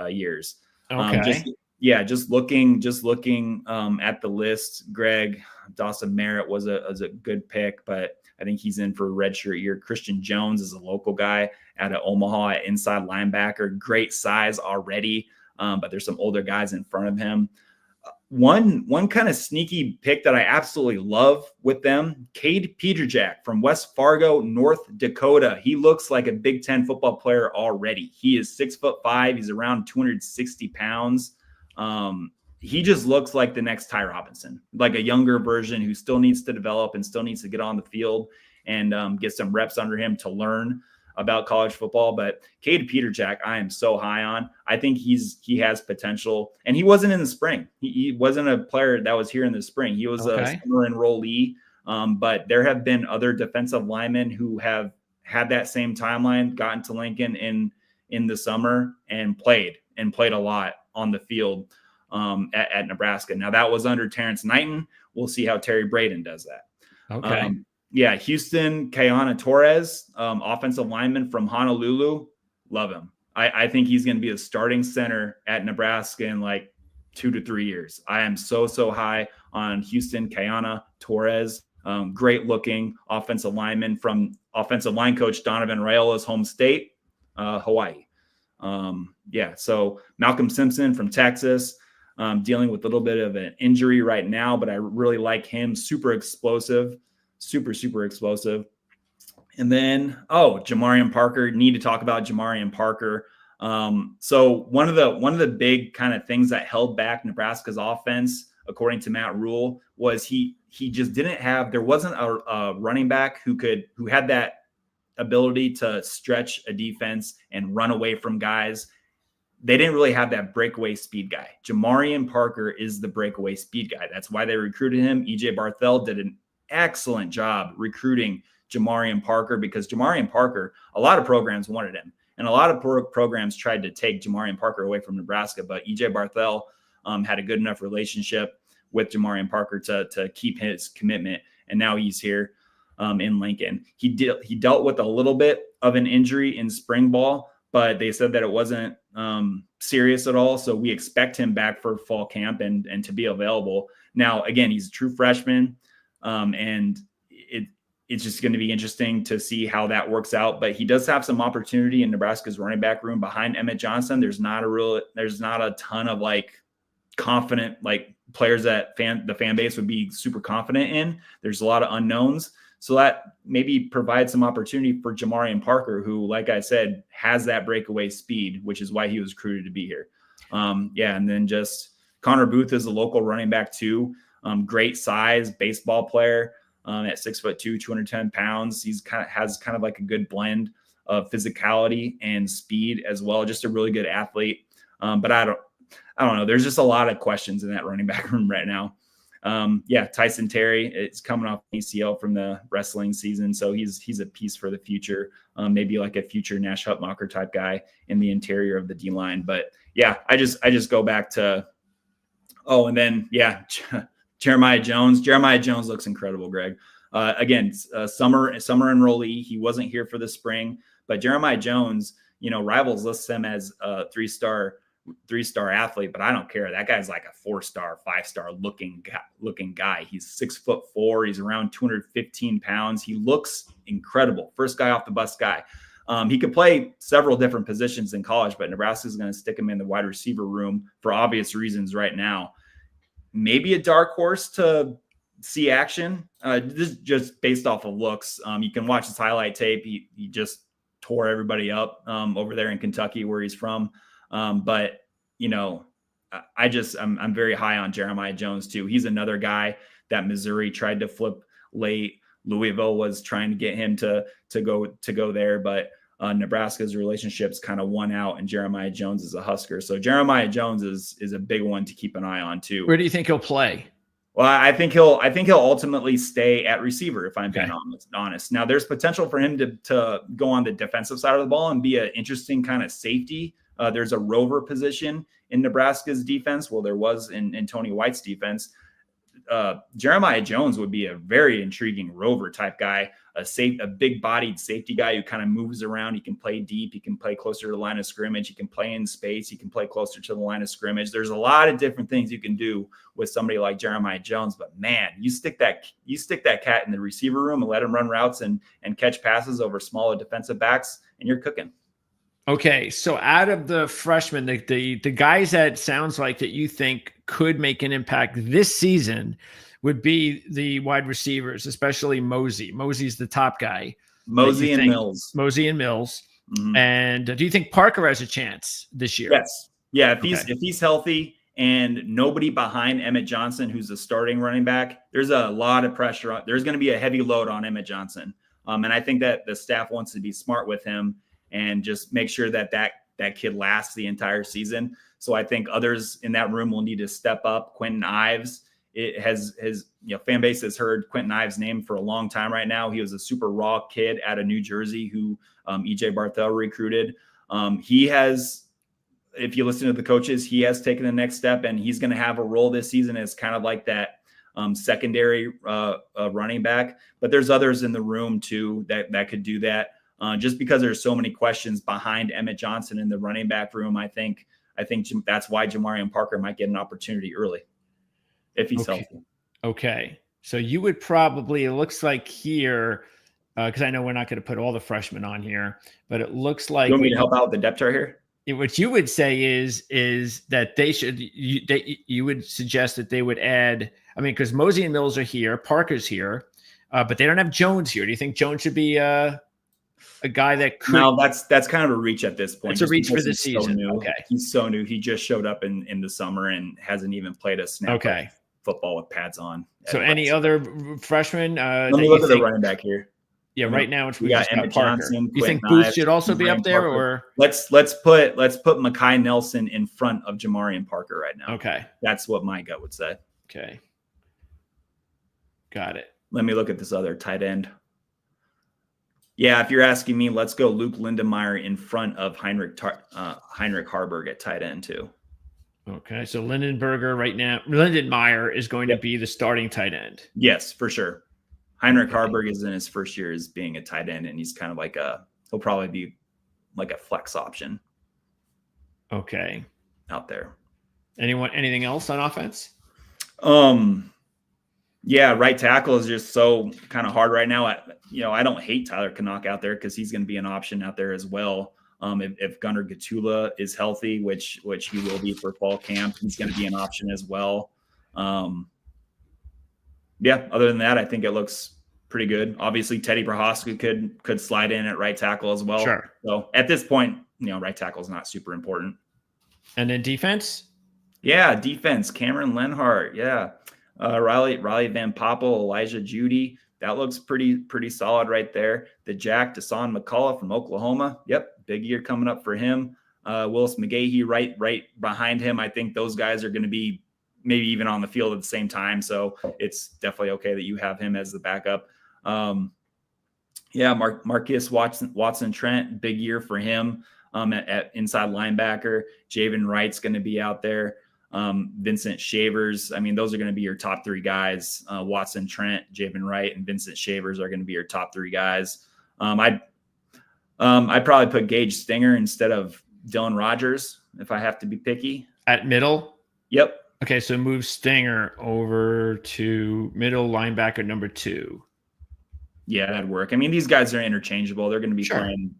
years. Okay. Just looking at the list, Greg, Dawson Merritt was a good pick, but I think he's in for a redshirt year. Christian Jones is a local guy out of Omaha at inside linebacker. Great size already, but there's some older guys in front of him. One kind of sneaky pick that I absolutely love with them, Cade Peterjack from West Fargo, North Dakota. He looks like a Big Ten football player already. He is 6'5". He's around 260 pounds. He just looks like the next Ty Robinson, like a younger version who still needs to develop and still needs to get on the field and get some reps under him to learn about college football. But Cade Peterjack, I am so high on. I think he has potential, and he wasn't in the spring. He wasn't a player that was here in the spring. He was a summer enrollee. But there have been other defensive linemen who have had that same timeline, gotten to Lincoln in the summer and played a lot on the field at Nebraska. Now that was under Terrence Knighton. We'll see how Terry Braden does that. Okay. Houston Kayana Torres, offensive lineman from Honolulu. Love him. I think he's going to be a starting center at Nebraska in like 2 to 3 years. I am so high on Houston Kayana Torres. Great looking offensive lineman from offensive line coach Donovan Raiola's home state, Hawaii. So Malcolm Simpson from Texas, dealing with a little bit of an injury right now, but I really like him. Super explosive. Super explosive. And then, Jamarian Parker. Need to talk about Jamarian Parker. So one of the big kind of things that held back Nebraska's offense, according to Matt Rule, was he just didn't have. There wasn't a running back who had that ability to stretch a defense and run away from guys. They didn't really have that breakaway speed guy. Jamarian Parker is the breakaway speed guy. That's why they recruited him. EJ Barthel did an excellent job recruiting Jamarian Parker, because Jamarian Parker, a lot of programs wanted him, and a lot of programs tried to take Jamarian Parker away from Nebraska, but EJ Barthel had a good enough relationship with Jamarian Parker to keep his commitment, and now he's here in Lincoln. He dealt with a little bit of an injury in spring ball, but they said that it wasn't serious at all, so we expect him back for fall camp and to be available. Now, again, he's a true freshman. And it's just going to be interesting to see how that works out. But he does have some opportunity in Nebraska's running back room behind Emmett Johnson. There's not a ton of like confident like players that the fan base would be super confident in. There's a lot of unknowns. So that maybe provides some opportunity for Jamarian Parker, who, like I said, has that breakaway speed, which is why he was recruited to be here. And then just Connor Booth is a local running back too. Great size, baseball player at 6'2", 210 pounds. He's has kind of like a good blend of physicality and speed as well. Just a really good athlete. But I don't know. There's just a lot of questions in that running back room right now. Tyson Terry, it's coming off ACL from the wrestling season, so he's a piece for the future. Maybe like a future Nash Hutmacher type guy in the interior of the D line. But I just go back to Jeremiah Jones. Jeremiah Jones looks incredible, Greg. Again, summer enrollee. He wasn't here for the spring, but Jeremiah Jones, Rivals lists him as a three-star athlete, but I don't care. That guy's like a 4-star, 5-star looking guy. He's 6'4". He's around 215 pounds. He looks incredible. First guy off the bus guy. He could play several different positions in college, but Nebraska is going to stick him in the wide receiver room for obvious reasons right now. Maybe a dark horse to see action. This is just based off of looks. You can watch his highlight tape. He just tore everybody up over there in Kentucky, where he's from. But I'm very high on Jeremiah Jones too. He's another guy that Missouri tried to flip late. Louisville was trying to get him to go there, but Nebraska's relationships kind of won out, and Jeremiah Jones is a Husker. So Jeremiah Jones is a big one to keep an eye on too. Where do you think he'll play? Well, I think he'll ultimately stay at receiver, if I'm being honest. Now, there's potential for him to go on the defensive side of the ball and be an interesting kind of safety. There's a rover position in Nebraska's defense. Well, there was in Tony White's defense. Jeremiah Jones would be a very intriguing rover type guy, a big bodied safety guy who kind of moves around. He can play deep. He can play closer to the line of scrimmage. He can play in space. He can play closer to the line of scrimmage. There's a lot of different things you can do with somebody like Jeremiah Jones, but man, you stick that cat in the receiver room and let him run routes and catch passes over smaller defensive backs, and you're cooking. Okay, so out of the freshmen, the guys that sounds like that you think could make an impact this season would be the wide receivers, especially Mosey. Mosey's the top guy. Mosey and Mills. Mm-hmm. And do you think Parker has a chance this year? Yes. Yeah, if he's healthy and nobody behind Emmett Johnson, who's the starting running back, there's a lot of pressure. There's going to be a heavy load on Emmett Johnson. And I think that the staff wants to be smart with him and just make sure that kid lasts the entire season. So I think others in that room will need to step up. Quentin Ives, fan base has heard Quentin Ives' name for a long time right now. He was a super raw kid out of New Jersey who EJ Barthel recruited. He has, if you listen to the coaches, he has taken the next step, and he's going to have a role this season as kind of like that secondary running back. But there's others in the room too that could do that. Just because there's so many questions behind Emmett Johnson in the running back room, I think that's why Jamarian Parker might get an opportunity early if he's healthy. Okay. So you would probably, it looks like here, because I know we're not going to put all the freshmen on here, but it looks like you want me to help out with the depth chart here? What you would say is that you would suggest that they would add, I mean, because Mosey and Mills are here, Parker's here, but they don't have Jones here. Do you think Jones should be a guy that could? No, that's kind of a reach at this point. It's a reach for this season. So okay. He's so new. He just showed up in the summer and hasn't even played a snap of football with pads on. So any other freshmen? Let me look at the running back here. Yeah, right now we got Emmett Johnson. You think Booth should also be up there, or let's put Mekhi Nelson in front of Jamarian Parker right now. Okay, that's what my gut would say. Okay, got it. Let me look at this other tight end. Yeah, if you're asking me, let's go Luke Lindenmeyer in front of Heinrich Harburg at tight end too. Okay, so Lindenmeyer is going to be the starting tight end. Yes, for sure. Heinrich Harburg is in his first year as being a tight end, and he's kind of like he'll probably be like a flex option. Okay. Out there. Anything else on offense? Yeah, right tackle is just so kind of hard right now. I don't hate Tyler Canuck out there because he's going to be an option out there as well. If Gunnar Gatula is healthy, which he will be for fall camp, he's going to be an option as well. Yeah, other than that, I think it looks pretty good. Obviously, Teddy Prohaska could slide in at right tackle as well. Sure. So at this point, right tackle is not super important. And then defense? Yeah, defense. Cameron Lenhart. Yeah. Riley Van Poppel, Elijah Judy. That looks pretty solid right there. The Jack Deshaun McCullough from Oklahoma. Yep, big year coming up for him. Willis McGahee right behind him. I think those guys are going to be maybe even on the field at the same time. So it's definitely okay that you have him as the backup. Marcus Watson Trent, big year for him at inside linebacker. Javen Wright's going to be out there. Vincent Shavers. I mean, those are going to be your top three guys. Watson Trent, Javen Wright, and Vincent Shavers are going to be your top three guys. I'd probably put Gage Stinger instead of Dylan Rogers if I have to be picky. At middle? Yep. Okay, so move Stinger over to middle linebacker number 2. Yeah, that'd work. I mean, these guys are interchangeable. They're going to be playing.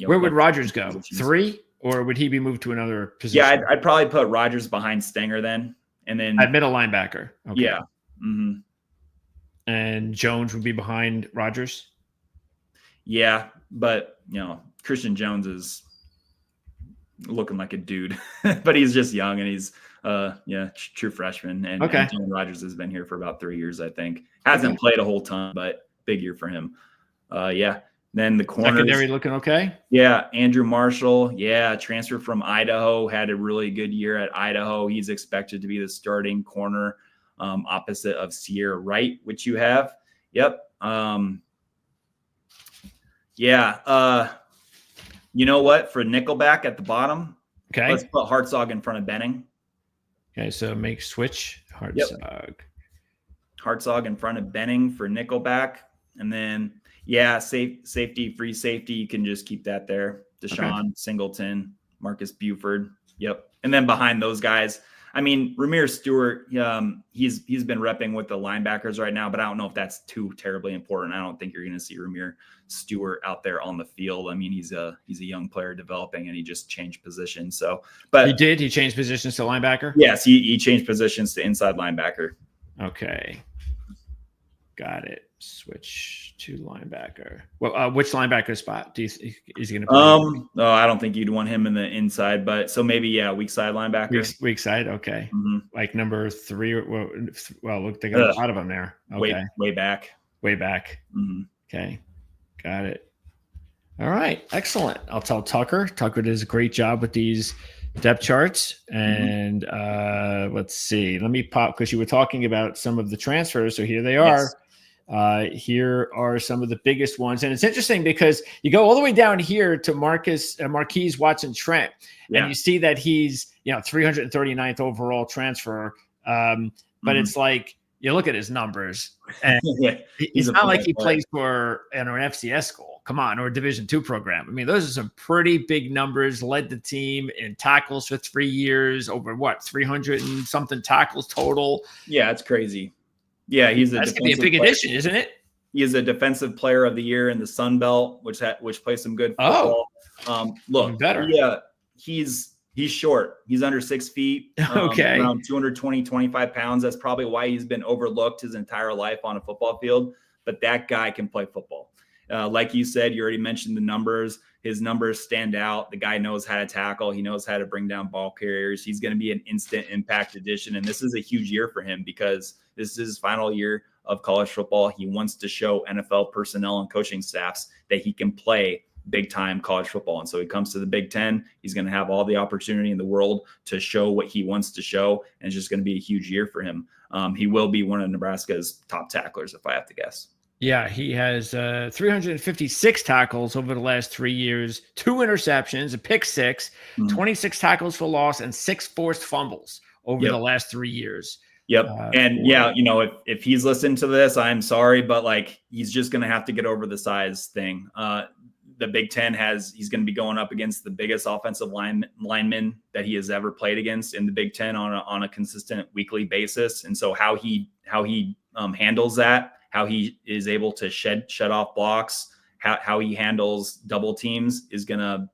Where would Rogers go? 3, or would he be moved to another position? Yeah, I'd probably put Rogers behind Stinger then, and then at middle linebacker. Okay. Yeah. Mm-hmm. And Jones would be behind Rogers. Yeah, but Christian Jones is looking like a dude, but he's just young and he's true freshman. And Dylan Rogers has been here for about 3 years, I think. Hasn't played a whole ton, but big year for him. Then the corners. Secondary looking okay? Yeah, Andrew Marshall. Yeah, transfer from Idaho. Had a really good year at Idaho. He's expected to be the starting corner opposite of Sierra Wright, which you have. Yep. You know what? For Nickelback at the bottom, let's put Hartzog in front of Benning. Okay, so make switch Hartzog. Yep. Hartzog in front of Benning for nickelback. And then, safety, free safety. You can just keep that there. Deshaun, Singleton, Marcus Buford. Yep. And then behind those guys, I mean, Ramir Stewart, he's been repping with the linebackers right now, but I don't know if that's too terribly important. I don't think you're going to see Ramir Stewart out there on the field. I mean, he's a young player developing, and he just changed positions. So, but he changed positions to linebacker? Yes, he changed positions to inside linebacker. Okay. Got it. Switch to linebacker. Well, which linebacker spot is he going to play? I don't think you'd want him in the inside, but so maybe weak side linebacker. Weak side, okay. Mm-hmm. Like number 3. Well, look, they got a lot of them there. Okay, way back. Mm-hmm. Okay, got it. All right, excellent. I'll tell Tucker. Tucker does a great job with these depth charts, and let's see. Let me pop, because you were talking about some of the transfers, so here they are. Yes. Here are some of the biggest ones, and it's interesting because you go all the way down here to Marquise Watson Trent, and you see that he's 339th overall transfer. But it's like you look at his numbers, and it's not like he plays for an FCS school. Come on, or a Division II program. I mean, those are some pretty big numbers. Led the team in tackles for 3 years, over 300 and something tackles total. Yeah, it's crazy. Yeah, that's gonna be a big addition, isn't it? He is a defensive player of the year in the Sun Belt, which plays some good football. Look, better. Yeah, he's short. He's under 6 feet. Okay, around 220, 25 pounds. That's probably why he's been overlooked his entire life on a football field. But that guy can play football. Like you said, you already mentioned the numbers. His numbers stand out. The guy knows how to tackle. He knows how to bring down ball carriers. He's going to be an instant impact addition. And this is a huge year for him because this is his final year of college football. He wants to show NFL personnel and coaching staffs that he can play big-time college football. And so he comes to the Big Ten. He's going to have all the opportunity in the world to show what he wants to show. And it's just going to be a huge year for him. He will be one of Nebraska's top tacklers, if I have to guess. Yeah, he has 356 tackles over the last 3 years, 2 interceptions, a pick 6, 26 tackles for loss, and 6 forced fumbles over the last 3 years. Yep. If he's listening to this, I'm sorry, but he's just going to have to get over the size thing. The Big Ten he's going to be going up against the biggest offensive lineman that he has ever played against in the Big Ten on a consistent weekly basis. And so how he handles that, how he is able to shut off blocks, how he handles double teams is going to,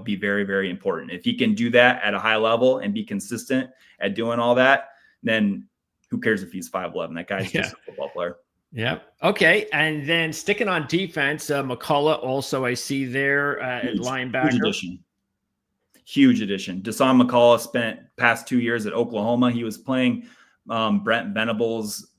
be very, very important. If he can do that at a high level and be consistent at doing all that, then who cares if he's 5'11"? That guy's just a football player. Yeah. Okay. And then sticking on defense, McCullough also I see there at linebacker. Huge addition. Deshaun McCullough spent past 2 years at Oklahoma. He was playing Brent Venables'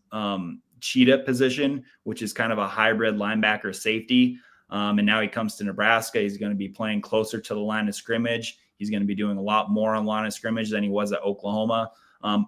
cheetah position, which is kind of a hybrid linebacker safety. And now he comes to Nebraska. He's going to be playing closer to the line of scrimmage. He's going to be doing a lot more on line of scrimmage than he was at Oklahoma.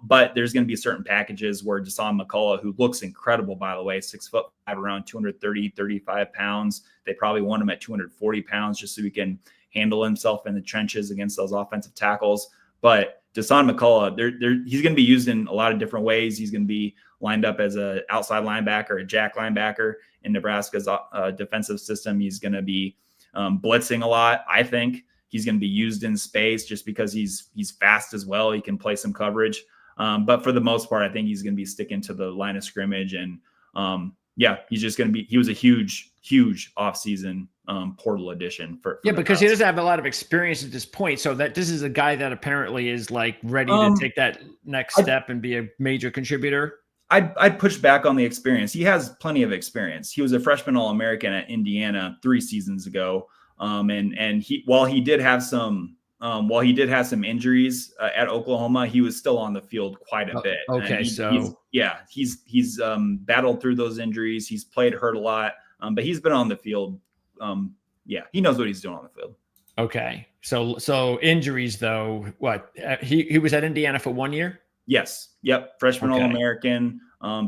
But there's going to be certain packages where Deshaun McCullough, who looks incredible, by the way, 6'5", around 230, 35 pounds. They probably want him at 240 pounds just so he can handle himself in the trenches against those offensive tackles. But Deshaun McCullough, he's going to be used in a lot of different ways. He's going to be lined up as an outside linebacker, a jack linebacker in Nebraska's defensive system. He's going to be blitzing a lot, I think. He's going to be used in space just because he's fast as well. He can play some coverage. But for the most part, I think he's going to be sticking to the line of scrimmage. And he's just going to be – he was a huge, huge offseason portal addition for because he doesn't have a lot of experience at this point. So that this is a guy that apparently is ready to take that next step and be a major contributor. I'd push back on the experience. He has plenty of experience. He was a freshman All-American at Indiana 3 seasons ago. And while he did have some injuries at Oklahoma, he was still on the field quite a bit. Okay, he's battled through those injuries. He's played hurt a lot, but he's been on the field. He knows what he's doing on the field. Okay, so injuries though, what he was at Indiana for 1 year? Yes. Yep. Freshman All-American.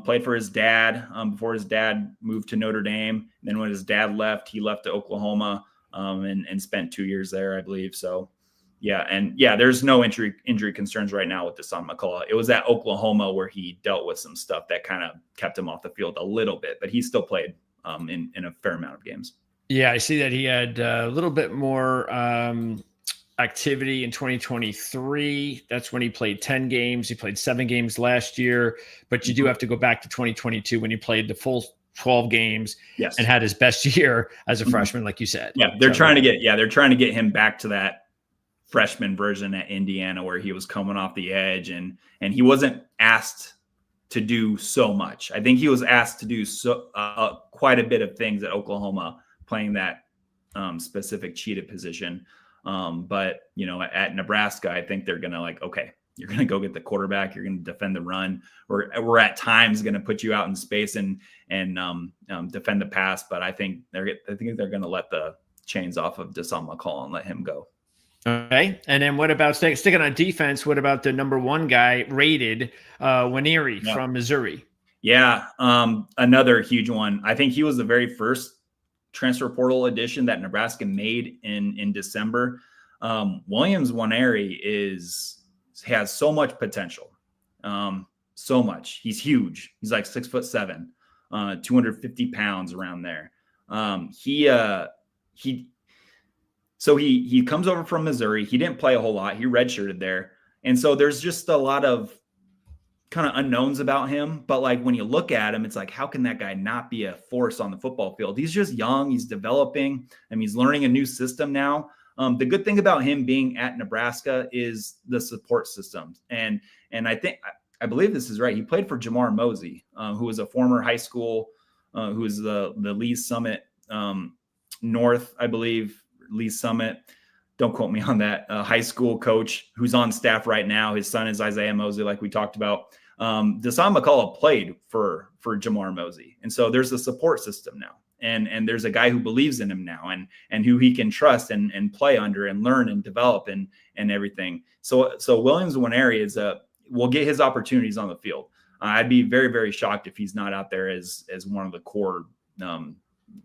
Played for his dad before his dad moved to Notre Dame. And then when his dad left, he left to Oklahoma. And spent 2 years there, I believe. So, Yeah. And yeah, there's no injury concerns right now with Deshaun McCullough. It was at Oklahoma where he dealt with some stuff that kind of kept him off the field a little bit, but he still played in a fair amount of games. Yeah, I see that he had a little bit more activity in 2023. That's when he played 10 games. He played 7 games last year, but you do have to go back to 2022 when he played the full 12 games and had his best year as a freshman, like you said. Yeah, they're trying to get him back to that freshman version at Indiana where he was coming off the edge and he wasn't asked to do so much. I think he was asked to do quite a bit of things at Oklahoma, playing that specific cheetah position. But at Nebraska, I think they're going to okay, you're going to go get the quarterback. You're going to defend the run. We're at times going to put you out in space and defend the pass. But I think they're going to let the chains off of Deshaun McCullough and let him go. Okay. And then what about sticking on defense? What about the number 1 guy rated, Nwaneri from Missouri? Yeah. Another huge one. I think he was the very first transfer portal addition that Nebraska made in December. Williams Nwaneri has so much potential. So much. He's huge. He's like 6'7", 250 pounds around there. He comes over from Missouri. He didn't play a whole lot. He redshirted there. And so there's just a lot of kind of unknowns about him. But when you look at him, it's how can that guy not be a force on the football field? He's just young. He's developing. He's learning a new system now. The good thing about him being at Nebraska is the support system. And I believe this is right. He played for Jamar Mosey, who was a former high school, who was the Lee's Summit North, I believe, Lee's Summit. Don't quote me on that. High school coach who's on staff right now. His son is Isaiah Mosey, like we talked about. Deshaun McCullough played for Jamar Mosey. And so there's a support system now. And there's a guy who believes in him now and who he can trust and play under and learn and develop and everything. So Williams Nwaneri will get his opportunities on the field. I'd be very, very shocked if he's not out there as one of the core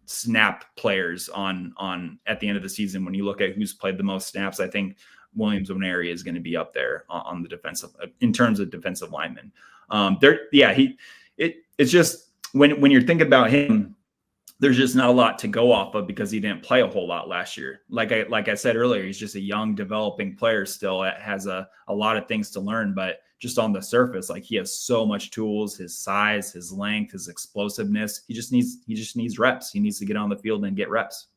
snap players on at the end of the season. When you look at who's played the most snaps, I think Williams Nwaneri is going to be up there on the defensive in terms of defensive linemen. It's just when you're thinking about him, there's just not a lot to go off of because he didn't play a whole lot last year. Like I said earlier, he's just a young developing player still. Has a lot of things to learn, but just on the surface, he has so much tools, his size, his length, his explosiveness. He just needs reps. He needs to get on the field and get reps.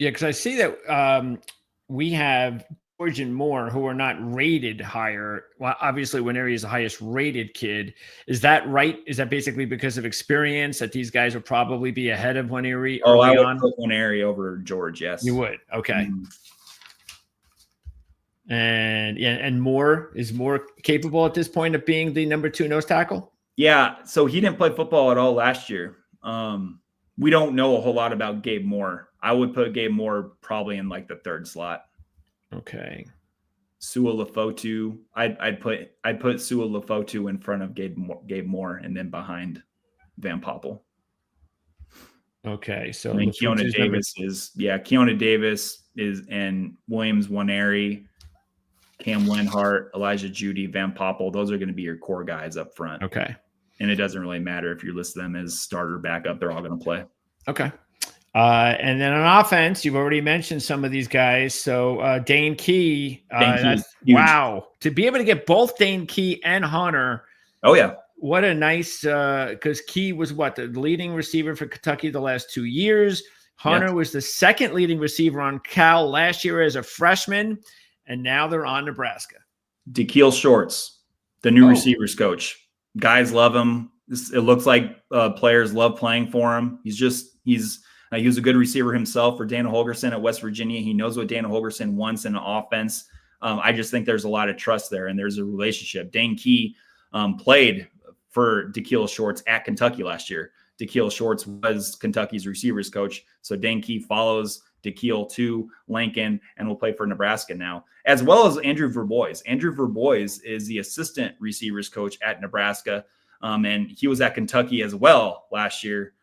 Yeah. Cause I see that we have George and Moore who are not rated higher. Well, obviously Nwaneri is the highest rated kid. Is that right? Is that basically because of experience that these guys will probably be ahead of Nwaneri? Oh, I would put Nwaneri over George. Yes. You would. Okay. Mm-hmm. And Moore is more capable at this point of being the number 2 nose tackle? Yeah. So he didn't play football at all last year. We don't know a whole lot about Gabe Moore. I would put Gabe Moore probably in the 3rd slot. Okay. Sua Lefotu. I'd put Sua Lefotu in front of Gabe Moore and then behind Van Poppel. Okay. So Keona Davis is and Williams Nwaneri, Cam Lenhart, Elijah Judy, Van Poppel. Those are going to be your core guys up front. Okay. And it doesn't really matter if you list them as starter, backup. They're all going to play. Okay. And then on offense, you've already mentioned some of these guys. So Dane Key, wow. To be able to get both Dane Key and Hunter. Oh, yeah. What a nice because Key was the leading receiver for Kentucky the last 2 years. Hunter was the second leading receiver on Cal last year as a freshman. And now they're on Nebraska. Dikeel Shorts, the new receivers coach. Guys love him. It looks like players love playing for him. He was a good receiver himself for Dana Holgorsen at West Virginia. He knows what Dana Holgorsen wants in an offense. I just think there's a lot of trust there, and there's a relationship. Dane Key played for Dikeel Shorts at Kentucky last year. Dikeel Shorts was Kentucky's receivers coach. So Dane Key follows Dikeel to Lincoln and will play for Nebraska now, as well as Andrew Verbois. Andrew Verbois is the assistant receivers coach at Nebraska, and he was at Kentucky as well last year,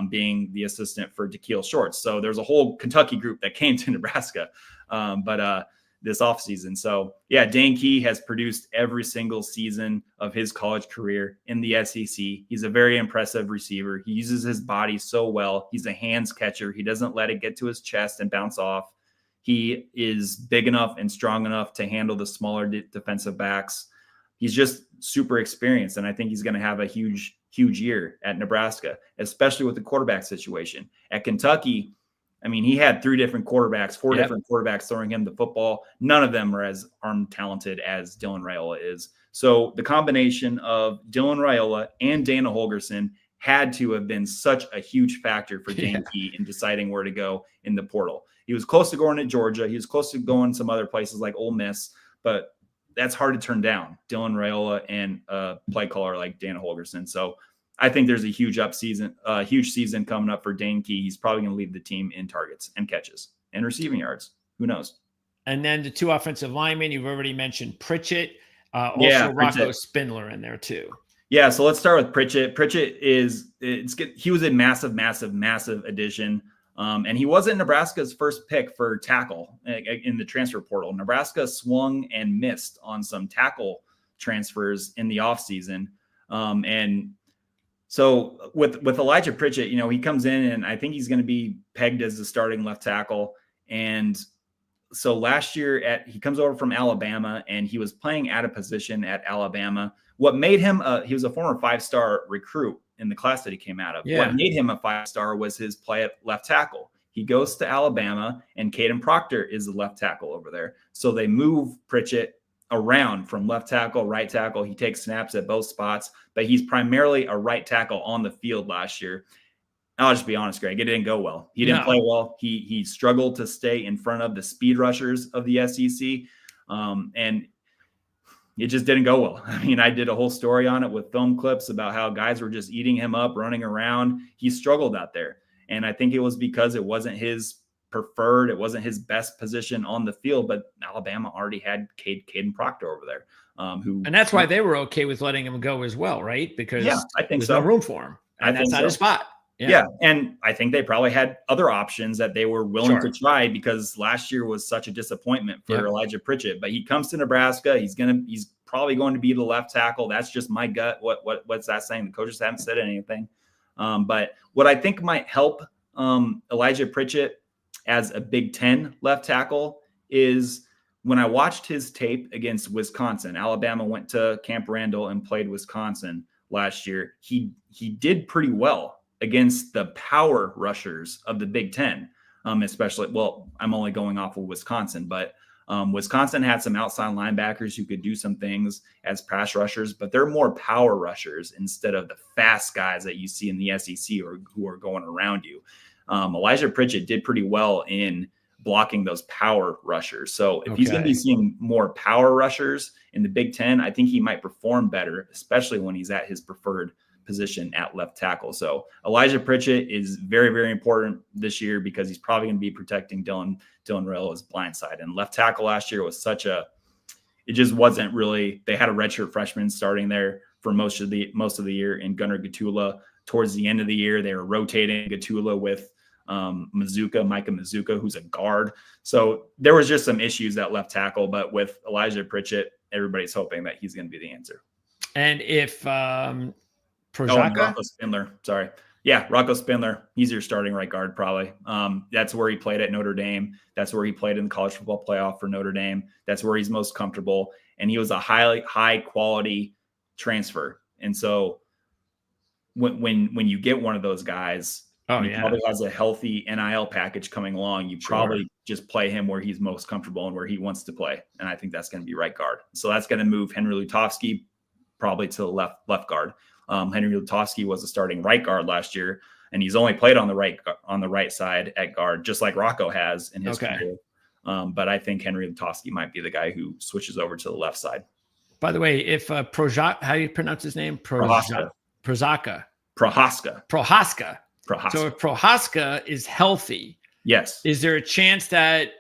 being the assistant for Dikeel Shorts. So there's a whole Kentucky group that came to Nebraska. But this offseason. So yeah, Dane Key has produced every single season of his college career in the SEC. He's a very impressive receiver. He uses his body so well. He's a hands catcher. He doesn't let it get to his chest and bounce off. He is big enough and strong enough to handle the smaller defensive backs. He's just super experienced. And I think he's going to have a huge year at Nebraska, especially with the quarterback situation. At Kentucky, I mean, he had 3 different quarterbacks, 4 different quarterbacks throwing him the football. None of them are as arm talented as Dylan Raiola is. So the combination of Dylan Raiola and Dana Holgorsen had to have been such a huge factor for Dane Key in deciding where to go in the portal. He was close to going to Georgia. He was close to going some other places like Ole Miss, but that's hard to turn down, Dylan Raiola and a play caller like Dana Holgorsen. So I think there's a huge season coming up for Dane Key. He's probably going to lead the team in targets and catches and receiving yards. Who knows? And then the 2 offensive linemen, you've already mentioned Pritchett, also Rocco Spindler in there too. Yeah, so let's start with Pritchett. Pritchett he was a massive addition. And he wasn't Nebraska's first pick for tackle in the transfer portal. Nebraska swung and missed on some tackle transfers in the offseason. And so with Elijah Pritchett, he comes in and I think he's going to be pegged as the starting left tackle. And so last year he comes over from Alabama and he was playing at a position at Alabama. What made him he was a former 5-star recruit in the class that he came out of. Yeah. What made him a 5-star was his play at left tackle. He goes to Alabama and Caden Proctor is the left tackle over there. So they move Pritchett around from left tackle, right tackle. He takes snaps at both spots, but he's primarily a right tackle on the field last year. I'll just be honest, Greg, it didn't go well. He didn't play well. He struggled to stay in front of the speed rushers of the SEC. And it just didn't go well. I mean, I did a whole story on it with film clips about how guys were just eating him up, running around. He struggled out there. And I think it was because it wasn't his preferred, it wasn't his best position on the field, but Alabama already had Caden Proctor over there. And that's why they were okay with letting him go as well, right? Because I think there's no room for him. And that's not his spot. Yeah. And I think they probably had other options that they were willing to try because last year was such a disappointment for Elijah Pritchett. But he comes to Nebraska. He's probably going to be the left tackle. That's just my gut. What's that saying? The coaches haven't said anything. But what I think might help Elijah Pritchett as a Big Ten left tackle is when I watched his tape against Wisconsin. Alabama went to Camp Randall and played Wisconsin last year. He did pretty well against the power rushers of the Big Ten, especially, well, I'm only going off of Wisconsin, but Wisconsin had some outside linebackers who could do some things as pass rushers, but they're more power rushers instead of the fast guys that you see in the SEC or who are going around you. Elijah Pritchett did pretty well in blocking those power rushers. So if he's going to be seeing more power rushers in the Big Ten, I think he might perform better, especially when he's at his preferred position at left tackle. So Elijah Pritchett is very, very important this year because he's probably going to be protecting Dylan Raiola's blind side. And left tackle last year was it just wasn't really, they had a redshirt freshman starting there for most of the year in Gunnar Gatula. Towards the end of the year, they were rotating Gatula with Micah Mazuka, who's a guard. So there was just some issues at left tackle, but with Elijah Pritchett, everybody's hoping that he's going to be the answer. And if Rocco Spindler. Sorry. Yeah, Rocco Spindler. He's your starting right guard, probably. That's where he played at Notre Dame. That's where he played in the college football playoff for Notre Dame. That's where he's most comfortable. And he was a high quality transfer. And so when you get one of those guys, he probably has a healthy NIL package coming along. You probably just play him where he's most comfortable and where he wants to play. And I think that's going to be right guard. So that's going to move Henry Lutovsky probably to the left guard. Henry Lutovsky was a starting right guard last year, and he's only played on the right side at guard, just like Rocco has in his career. But I think Henry Lutovsky might be the guy who switches over to the left side. By the way, if how do you pronounce his name? Prohaska. So if Prohaska is healthy, yes, is there a chance that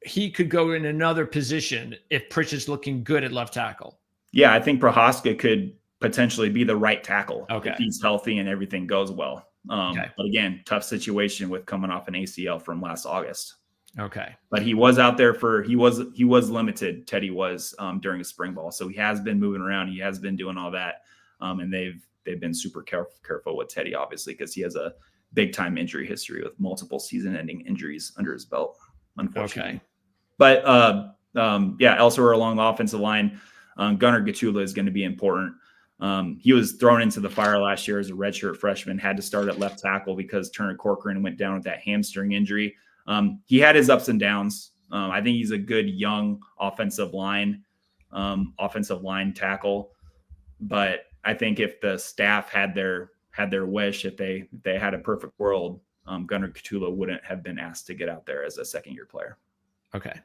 he could go in another position if Pritchett's looking good at left tackle? Yeah, I think Prohaska could potentially be the right tackle if he's healthy and everything goes well. But again, tough situation with coming off an ACL from last August. Okay. But he was out there he was limited. Teddy was during the spring ball. So he has been moving around. He has been doing all that. And they've been super careful with Teddy, obviously, because he has a big time injury history with multiple season ending injuries under his belt, unfortunately. Okay. But elsewhere along the offensive line, Gunnar Gatula is going to be important. He was thrown into the fire last year as a redshirt freshman, had to start at left tackle because Turner Corcoran went down with that hamstring injury. He had his ups and downs. I think he's a good young offensive line tackle. But I think if the staff had their wish, if they had a perfect world, Gunnar Gatula wouldn't have been asked to get out there as a second-year player. Okay.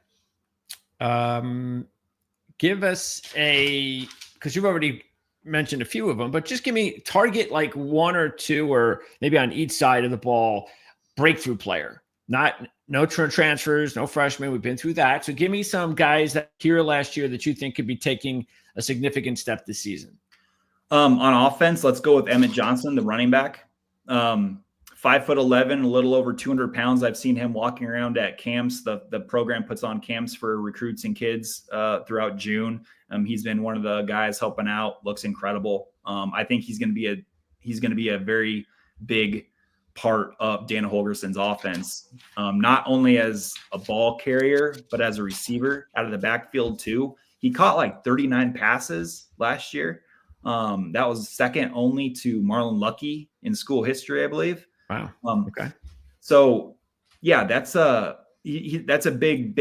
Give us because you've already mentioned a few of them, but just give me target like one or two, or maybe on each side of the ball, breakthrough player. No transfers, no freshmen. We've been through that. So give me some guys that here last year that you think could be taking a significant step this season. On offense, let's go with Emmett Johnson, the running back. 5'11", a little over 200 pounds. I've seen him walking around at camps. The program puts on camps for recruits and kids throughout June. He's been one of the guys helping out. Looks incredible. I think he's going to be a very big part of Dana Holgerson's offense, not only as a ball carrier, but as a receiver out of the backfield too. He caught like 39 passes last year. That was second only to Marlon Lucky in school history, I believe. Wow. Okay. So yeah, that's a big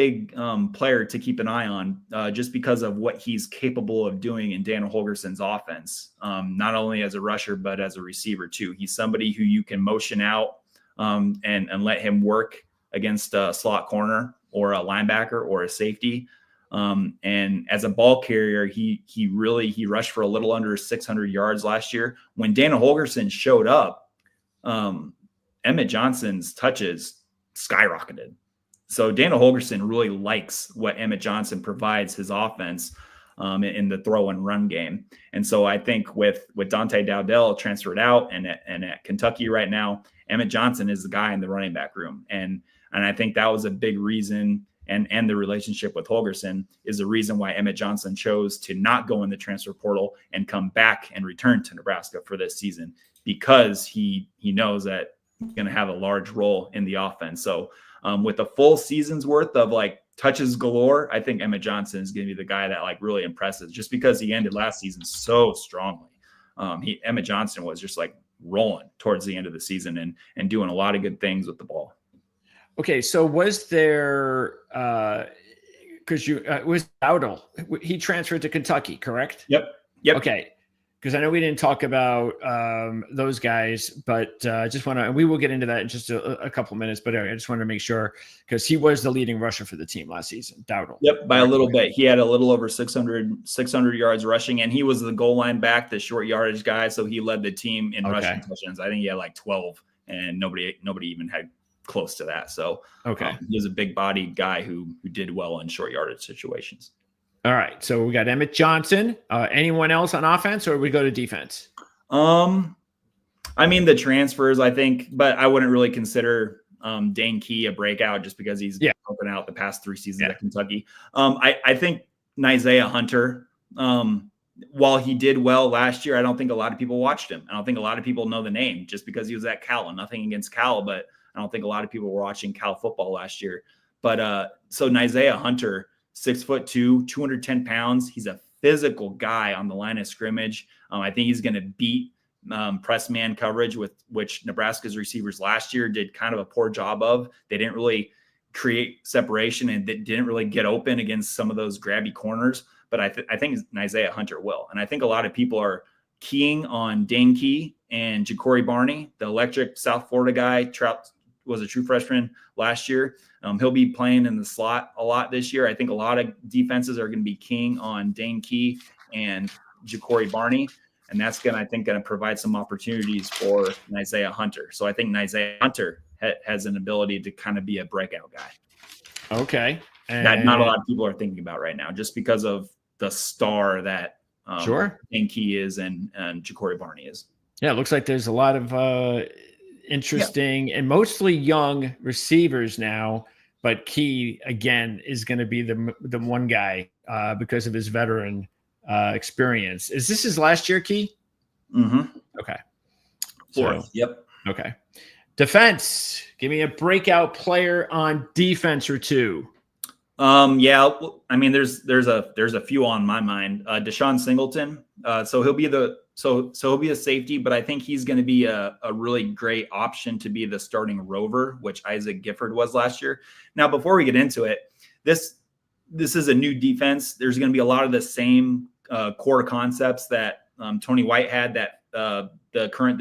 player to keep an eye on, just because of what he's capable of doing in Dana Holgerson's offense. Not only as a rusher, but as a receiver too. He's somebody who you can motion out, and let him work against a slot corner or a linebacker or a safety. And as a ball carrier, he rushed for a little under 600 yards last year. When Dana Holgerson showed up, Emmett Johnson's touches skyrocketed. So Dana Holgerson really likes what Emmett Johnson provides his offense in the throw and run game. And so I think with Dante Dowdell transferred out and at Kentucky right now, Emmett Johnson is the guy in the running back room. And I think that was a big reason, and the relationship with Holgerson is the reason why Emmett Johnson chose to not go in the transfer portal and come back and return to Nebraska for this season, because he knows that he's going to have a large role in the offense. So with a full season's worth of like touches galore, I think Emmett Johnson is going to be the guy that like really impresses, just because he ended last season so strongly. Emmett Johnson was just like rolling towards the end of the season and doing a lot of good things with the ball. Okay, so was there because was Dowdell, he transferred to Kentucky, correct? Yep. Okay, because I know we didn't talk about those guys, but just want to, and we will get into that in just a couple minutes. But I just want to make sure, because he was the leading rusher for the team last season, Dowdell. Yep, by a little bit. He had a little over 600 yards rushing, and he was the goal line back, the short yardage guy. So he led the team in rushing touchdowns. I think he had like 12, and nobody even had close to that. So he was a big bodied guy who did well in short yardage situations. All right. So we got Emmett Johnson. Anyone else on offense, or we go to defense? I mean, the transfers, I think, but I wouldn't really consider Dane Key a breakout just because he's helping out the past 3 seasons at Kentucky. I think Isaiah Hunter, while he did well last year, I don't think a lot of people watched him. I don't think a lot of people know the name just because he was at Cal. And nothing against Cal, but I don't think a lot of people were watching Cal football last year. But so Isaiah Hunter, 6'2", 210 pounds. He's a physical guy on the line of scrimmage. I think he's going to beat press man coverage, with which Nebraska's receivers last year did kind of a poor job of. They didn't really create separation, and they didn't really get open against some of those grabby corners. But I think Isaiah Hunter will. And I think a lot of people are keying on Dane Key and Ja'Cory Barney, the electric South Florida guy. Trout was a true freshman last year. He'll be playing in the slot a lot this year. I think a lot of defenses are going to be keying on Dane Key and Ja'Cory Barney, and that's going to provide some opportunities for Isaiah Hunter. So I think Isaiah Hunter has an ability to kind of be a breakout guy. Okay. That not a lot of people are thinking about right now, just because of the star that Dane Key is and Ja'Cory Barney is. Yeah, it looks like there's a lot of interesting and mostly young receivers now but Key again is going to be the one guy because of his veteran experience. Is this his last year, Key? Mm-hmm. Okay. Fourth. Yep. Okay. Defense. Give me a breakout player on defense or two. Yeah, I mean, there's a few on my mind. Deshaun Singleton. So he'll be he'll be a safety, but I think he's going to be a really great option to be the starting rover, which Isaac Gifford was last year. Now, before we get into it, this is a new defense. There's going to be a lot of the same core concepts that Tony White had that the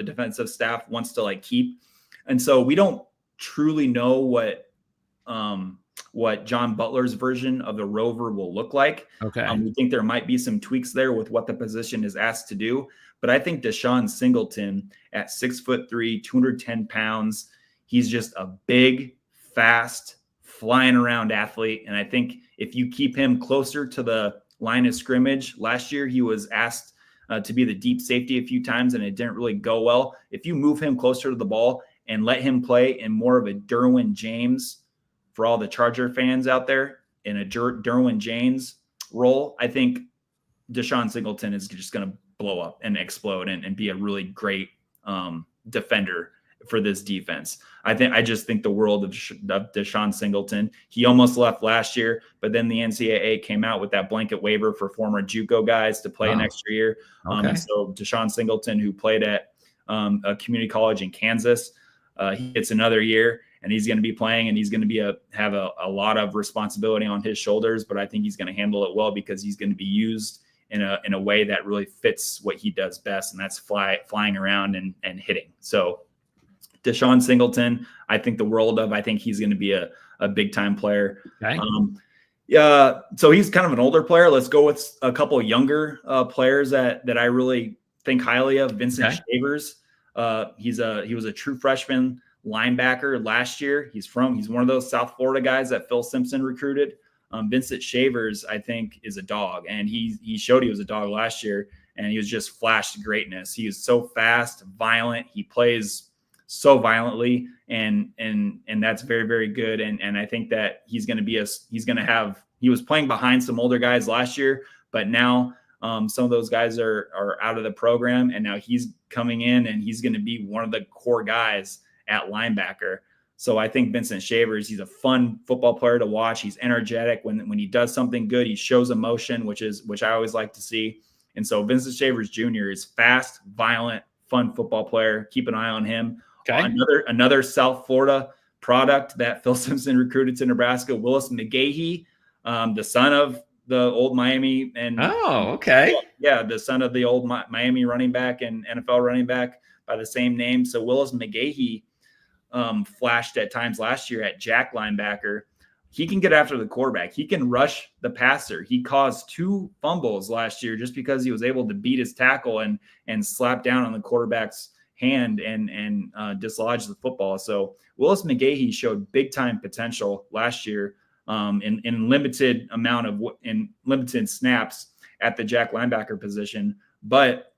defensive staff wants to keep. And so we don't truly know what John Butler's version of the rover will look like. Okay. We think there might be some tweaks there with what the position is asked to do. But I think Deshaun Singleton at 6'3", 210 pounds, he's just a big, fast, flying around athlete. And I think if you keep him closer to the line of scrimmage, last year he was asked to be the deep safety a few times and it didn't really go well. If you move him closer to the ball and let him play in more of a Derwin James, for all the Charger fans out there, in a Derwin James role, I think Deshaun Singleton is just going to blow up and explode and be a really great defender for this defense. I just think the world of Deshaun Singleton. He almost left last year, but then the NCAA came out with that blanket waiver for former JUCO guys to play an extra year. Okay. And so Deshaun Singleton, who played at a community college in Kansas, he gets another year. And he's going to be playing, and he's going to have a lot of responsibility on his shoulders. But I think he's going to handle it well because he's going to be used in a way that really fits what he does best, and that's flying around and hitting. So Deshaun Singleton, I think the world of. I think he's going to be a big time player. Okay. So he's kind of an older player. Let's go with a couple of younger players that I really think highly of. Vincent Shavers. He was a true freshman linebacker last year. He's one of those South Florida guys that Phil Simpson recruited. Vincent Shavers, I think, is a dog, and he showed he was a dog last year, and he was just flashed greatness. He is so fast, violent. He plays so violently, and that's very, very good. And I think that he was playing behind some older guys last year, but now some of those guys are out of the program, and now he's coming in, and he's going to be one of the core guys at linebacker. So I think Vincent Shavers, he's a fun football player to watch. He's energetic. When he does something good, he shows emotion, which I always like to see. And so Vincent Shavers Jr. is fast, violent, fun football player. Keep an eye on him. Okay. Another South Florida product that Phil Simpson recruited to Nebraska, Willis McGahee, the son of the old Miami the son of the old Miami running back and NFL running back by the same name. So Willis McGahee flashed at times last year at jack linebacker. He can get after the quarterback. He can rush the passer. He caused 2 fumbles last year just because he was able to beat his tackle and slap down on the quarterback's hand and dislodge the football. So Willis McGahee showed big time potential last year in limited snaps at the jack linebacker position. But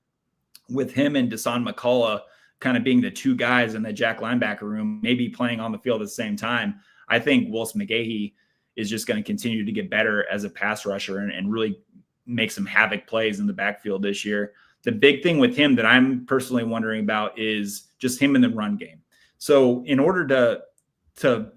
with him and Dasan McCullough kind of being the 2 guys in the jack linebacker room, maybe playing on the field at the same time, I think Willis McGahee is just going to continue to get better as a pass rusher and really make some havoc plays in the backfield this year. The big thing with him that I'm personally wondering about is just him in the run game. So in order to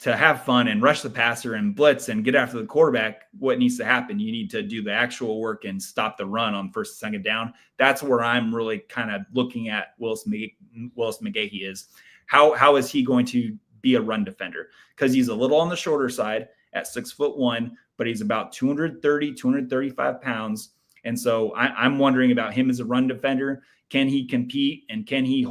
have fun and rush the passer and blitz and get after the quarterback, what needs to happen? You need to do the actual work and stop the run on first and second down. That's where I'm really kind of looking at Willis McGahee is. How is he going to be a run defender? Because he's a little on the shorter side at 6'1", but he's about 235 pounds. And so I'm wondering about him as a run defender. Can he compete and can he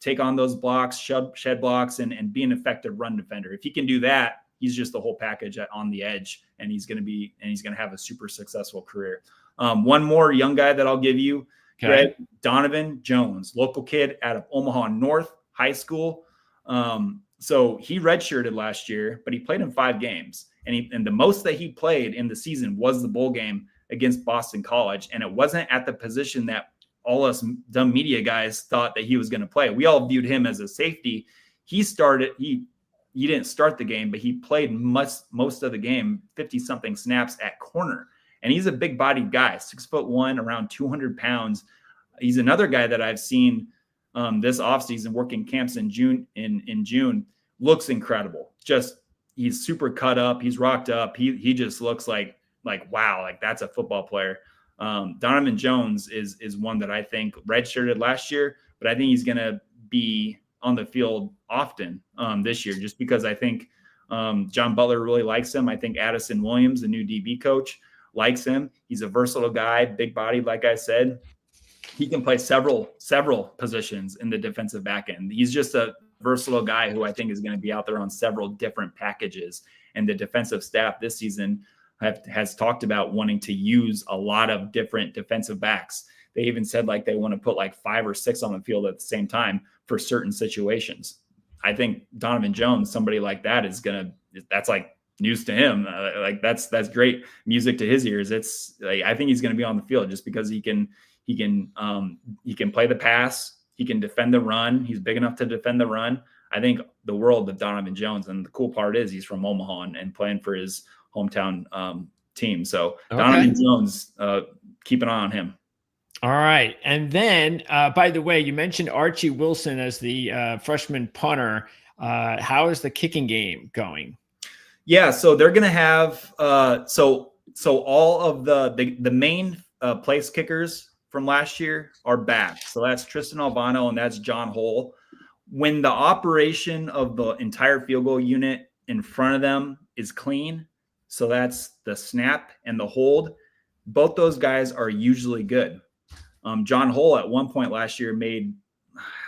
take on those blocks, shed blocks, and be an effective run defender? If he can do that, he's just the whole package on the edge, and he's going to have a super successful career. One more young guy that I'll give you, Greg, Donovan Jones, local kid out of Omaha North High School. So he redshirted last year, but he played in 5 games, and the most that he played in the season was the bowl game against Boston College, and it wasn't at the position that all us dumb media guys thought that he was going to play. We all viewed him as a safety. He he didn't start the game, but he played most of the game, 50 something snaps at corner. And he's a big bodied guy, 6'1", around 200 pounds. He's another guy that I've seen this offseason working camps in June. In June, looks incredible. Just he's super cut up. He's rocked up. He just looks like wow, like that's a football player. Donovan Jones is one that I think redshirted last year, but I think he's going to be on the field often this year, just because I think John Butler really likes him. I think Addison Williams, the new DB coach, likes him. He's a versatile guy, big bodied, like I said. He can play several positions in the defensive back end. He's just a versatile guy who I think is going to be out there on several different packages. And the defensive staff this season has talked about wanting to use a lot of different defensive backs. They even said like they want to put like 5 or 6 on the field at the same time for certain situations. I think Donovan Jones, somebody like that, that's like news to him. Like that's great music to his ears. It's like, I think he's going to be on the field just because he can play the pass. He can defend the run. He's big enough to defend the run. I think the world of Donovan Jones, and the cool part is he's from Omaha and playing for his hometown team. So Donovan Jones, keep an eye on him. All right. And then, by the way, you mentioned Archie Wilson as the freshman punter. How is the kicking game going? Yeah, so they're going to have so all of the main place kickers from last year are back. So that's Tristan Albano and that's John Hole. When the operation of the entire field goal unit in front of them is clean, so that's the snap and the hold, both those guys are usually good. John Hole at one point last year made,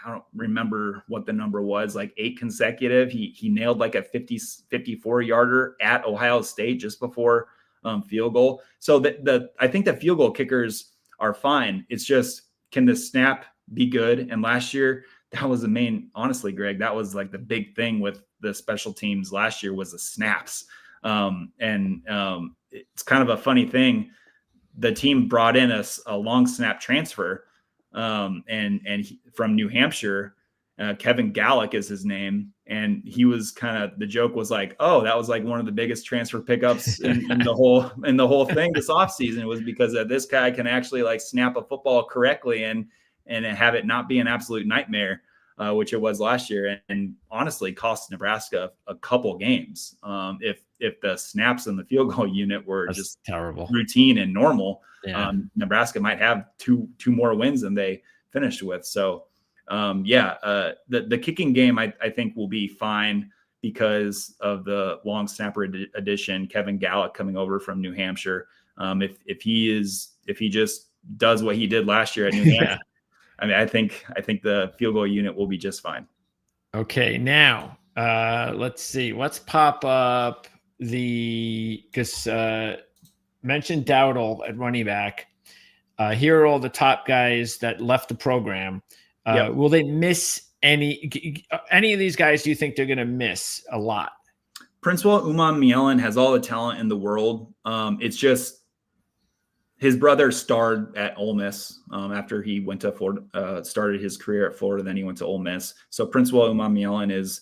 I don't remember what the number was, like 8 consecutive. He nailed like a 54 yarder at Ohio State just before field goal. So I think the field goal kickers are fine. It's just, can the snap be good? And last year, that was the main, honestly, Greg, that was like the big thing with the special teams last year was the snaps. It's kind of a funny thing. The team brought in a long snap transfer from New Hampshire. Kevin Gallick is his name. And he was the joke was like, oh, that was like one of the biggest transfer pickups in the whole thing this offseason. It was because this guy can actually like snap a football correctly and have it not be an absolute nightmare, which it was last year. And honestly cost Nebraska a couple games. If the snaps in the field goal unit were just terrible, routine and normal, Nebraska might have two more wins than they finished with. So the kicking game, I think will be fine because of the long snapper addition, Kevin Gallick coming over from New Hampshire. If he just does what he did last year at New Hampshire, I mean, I think the field goal unit will be just fine. Okay. Now, let's see, let's pop up because mentioned Dowdle at running back. Here are all the top guys that left the program. Will they miss any of these guys? Do you think they're going to miss a lot? Princewell Umam-Mielen has all the talent in the world. It's just his brother starred at Ole Miss after he went to Florida, started his career at Florida. Then he went to Ole Miss. So Princewell Umam-Mielen is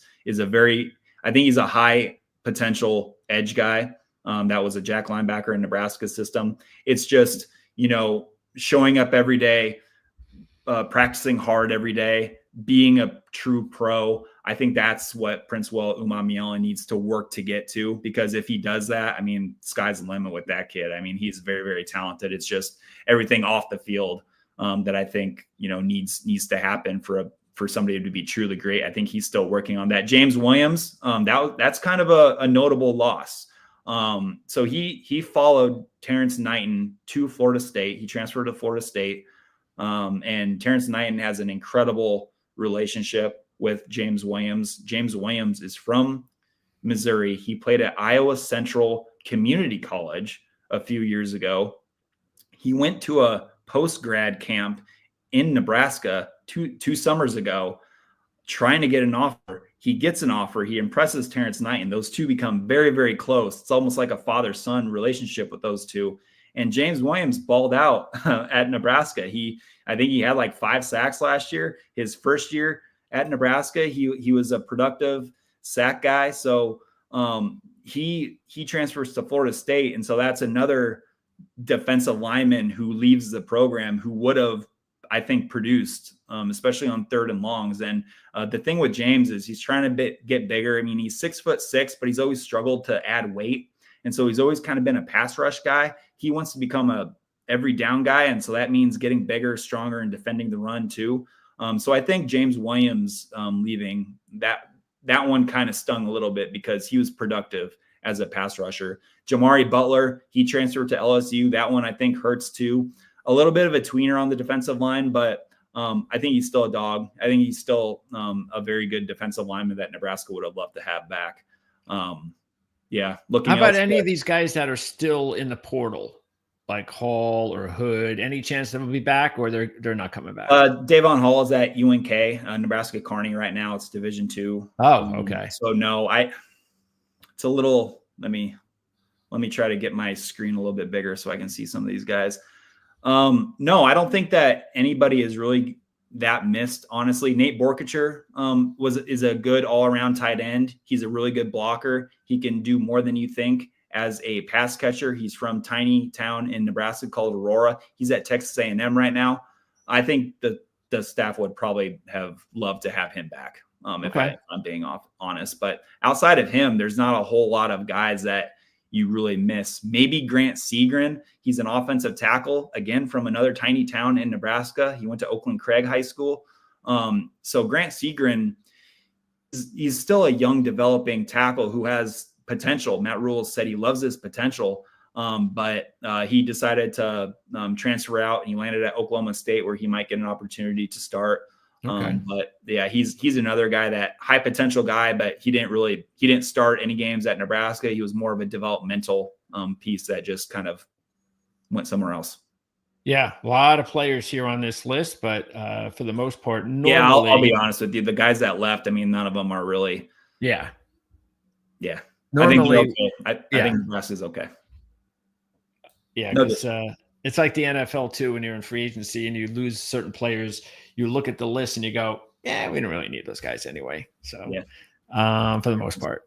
I think he's a high potential edge guy. That was a jack linebacker in Nebraska's system. It's just, showing up every day, practicing hard every day, being a true pro. I think that's what Princewell Umam-Mielen needs to work to get to, because if he does that, I mean, sky's the limit with that kid. I mean, he's very, very talented. It's just everything off the field that I think, needs to happen for somebody to be truly great. I think he's still working on that. James Williams, that's kind of a notable loss. So he followed Terrence Knighton to Florida State. He transferred to Florida State. And Terrence Knighton has an incredible relationship with James Williams. James Williams is from Missouri. He played at Iowa Central Community College a few years ago. He went to a post-grad camp in Nebraska two summers ago, trying to get an offer. He gets an offer. He impresses Terrence Knighton. Those two become very, very close. It's almost like a father-son relationship with those two. And James Williams balled out at Nebraska. I think he had like 5 sacks last year. His first year at Nebraska, he was a productive sack guy. So he transfers to Florida State. And so that's another defensive lineman who leaves the program who would have, I think, produced, especially on 3rd and longs. And the thing with James is he's trying to get bigger. I mean, he's 6'6", but he's always struggled to add weight. And so he's always kind of been a pass rush guy. He wants to become a every down guy. And so that means getting bigger, stronger, and defending the run too. So I think James Williams leaving, that one kind of stung a little bit because he was productive as a pass rusher. Jamari Butler, he transferred to LSU. That one I think hurts too. A little bit of a tweener on the defensive line, but I think he's still a dog. I think he's still a very good defensive lineman that Nebraska would have loved to have back. Yeah. How about any of these guys that are still in the portal, like Hall or Hood? Any chance they'll be back, or they're not coming back? Davon Hall is at UNK, Nebraska Kearney right now. It's Division II. Oh, okay. So no, it's a little. Let me try to get my screen a little bit bigger so I can see some of these guys. No, I don't think that anybody is really that missed. Honestly, Nate Borkacher is a good all-around tight end. He's a really good blocker. He can do more than you think as a pass catcher. He's from tiny town in Nebraska called Aurora. He's at Texas A&M right now. I think the staff would probably have loved to have him back. If I'm being honest, but outside of him, there's not a whole lot of guys that you really miss. Maybe Grant Segrin. He's an offensive tackle, again, from another tiny town in Nebraska. He went to Oakland Craig High School. So Grant Segrin, he's still a young developing tackle who has potential. Matt Rule said he loves his potential, but he decided to transfer out, and he landed at Oklahoma State where he might get an opportunity to start. But yeah, he's another guy, that high potential guy, but he didn't start any games at Nebraska. He was more of a developmental piece that just kind of went somewhere else. Yeah, a lot of players here on this list, but for the most part, normally, I'll be honest with you. The guys that left, I mean, none of them are really. Yeah. Normally, I think Nebraska's okay. Yeah, it's like the NFL too. When you're in free agency and you lose certain players, you look at the list and you go, "Yeah, we don't really need those guys anyway." So, for the most part,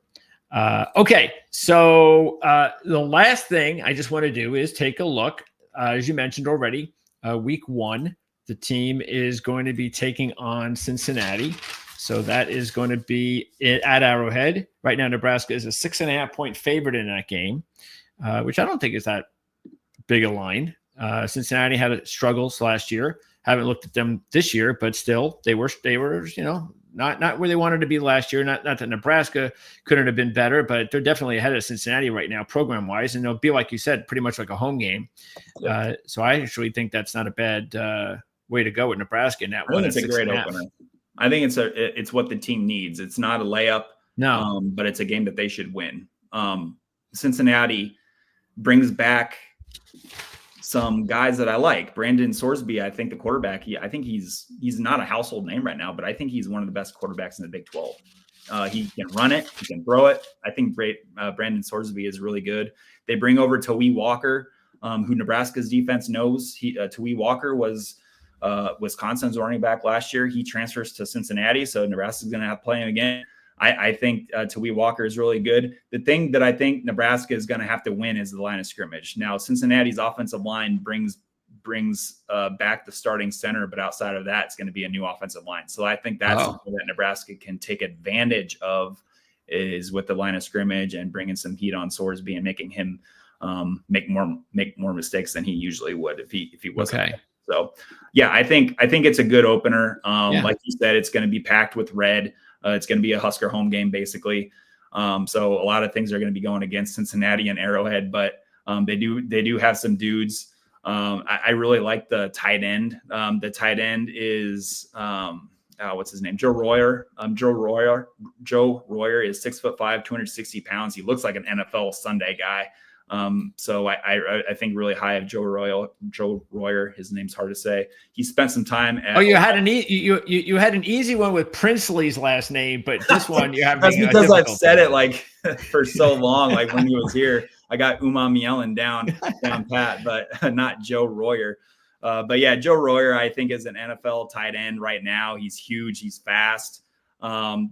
okay. So the last thing I just want to do is take a look. As you mentioned already, week 1, the team is going to be taking on Cincinnati. So that is going to be at Arrowhead. Right now, Nebraska is a 6.5-point favorite in that game, which I don't think is that big a line. Cincinnati had struggles last year. Haven't looked at them this year, but still, they were not where they wanted to be last year. Not that Nebraska couldn't have been better, but they're definitely ahead of Cincinnati right now, program wise, and they'll be, like you said, pretty much like a home game. So I actually think that's not a bad way to go with Nebraska in that one. It's a great opener. I think it's what the team needs. It's not a layup, but it's a game that they should win. Cincinnati brings back some guys that I like. Brandon Sorsby, I think the quarterback, I think he's not a household name right now, but I think he's one of the best quarterbacks in the Big 12. He can run it. He can throw it. I think Brandon Sorsby is really good. They bring over Tawee Walker, who Nebraska's defense knows. Tawee Walker was Wisconsin's running back last year. He transfers to Cincinnati, so Nebraska's going to have to play him again. I think Tawee Walker is really good. The thing that I think Nebraska is going to have to win is the line of scrimmage. Now, Cincinnati's offensive line brings back the starting center, but outside of that, it's going to be a new offensive line. So I think that's something that Nebraska can take advantage of, is with the line of scrimmage and bringing some heat on Sorsby and making him make more mistakes than he usually would if he wasn't. Okay. So yeah, I think it's a good opener. Like you said, it's going to be packed with red. It's going to be a Husker home game, basically. So a lot of things are going to be going against Cincinnati and Arrowhead, but they do have some dudes. I really like the tight end. The tight end is what's his name? Joe Royer. Joe Royer is 6'5", 260 pounds. He looks like an NFL Sunday guy. So I think really high of Joe Royer. His name's hard to say. He spent some time at. You had you had an easy one with Princely's last name, but this one you have. That's because I've said it like for so long. Like when he was here, I got Mielin down pat, but not Joe Royer. But yeah, Joe Royer, I think, is an NFL tight end right now. He's huge. He's fast.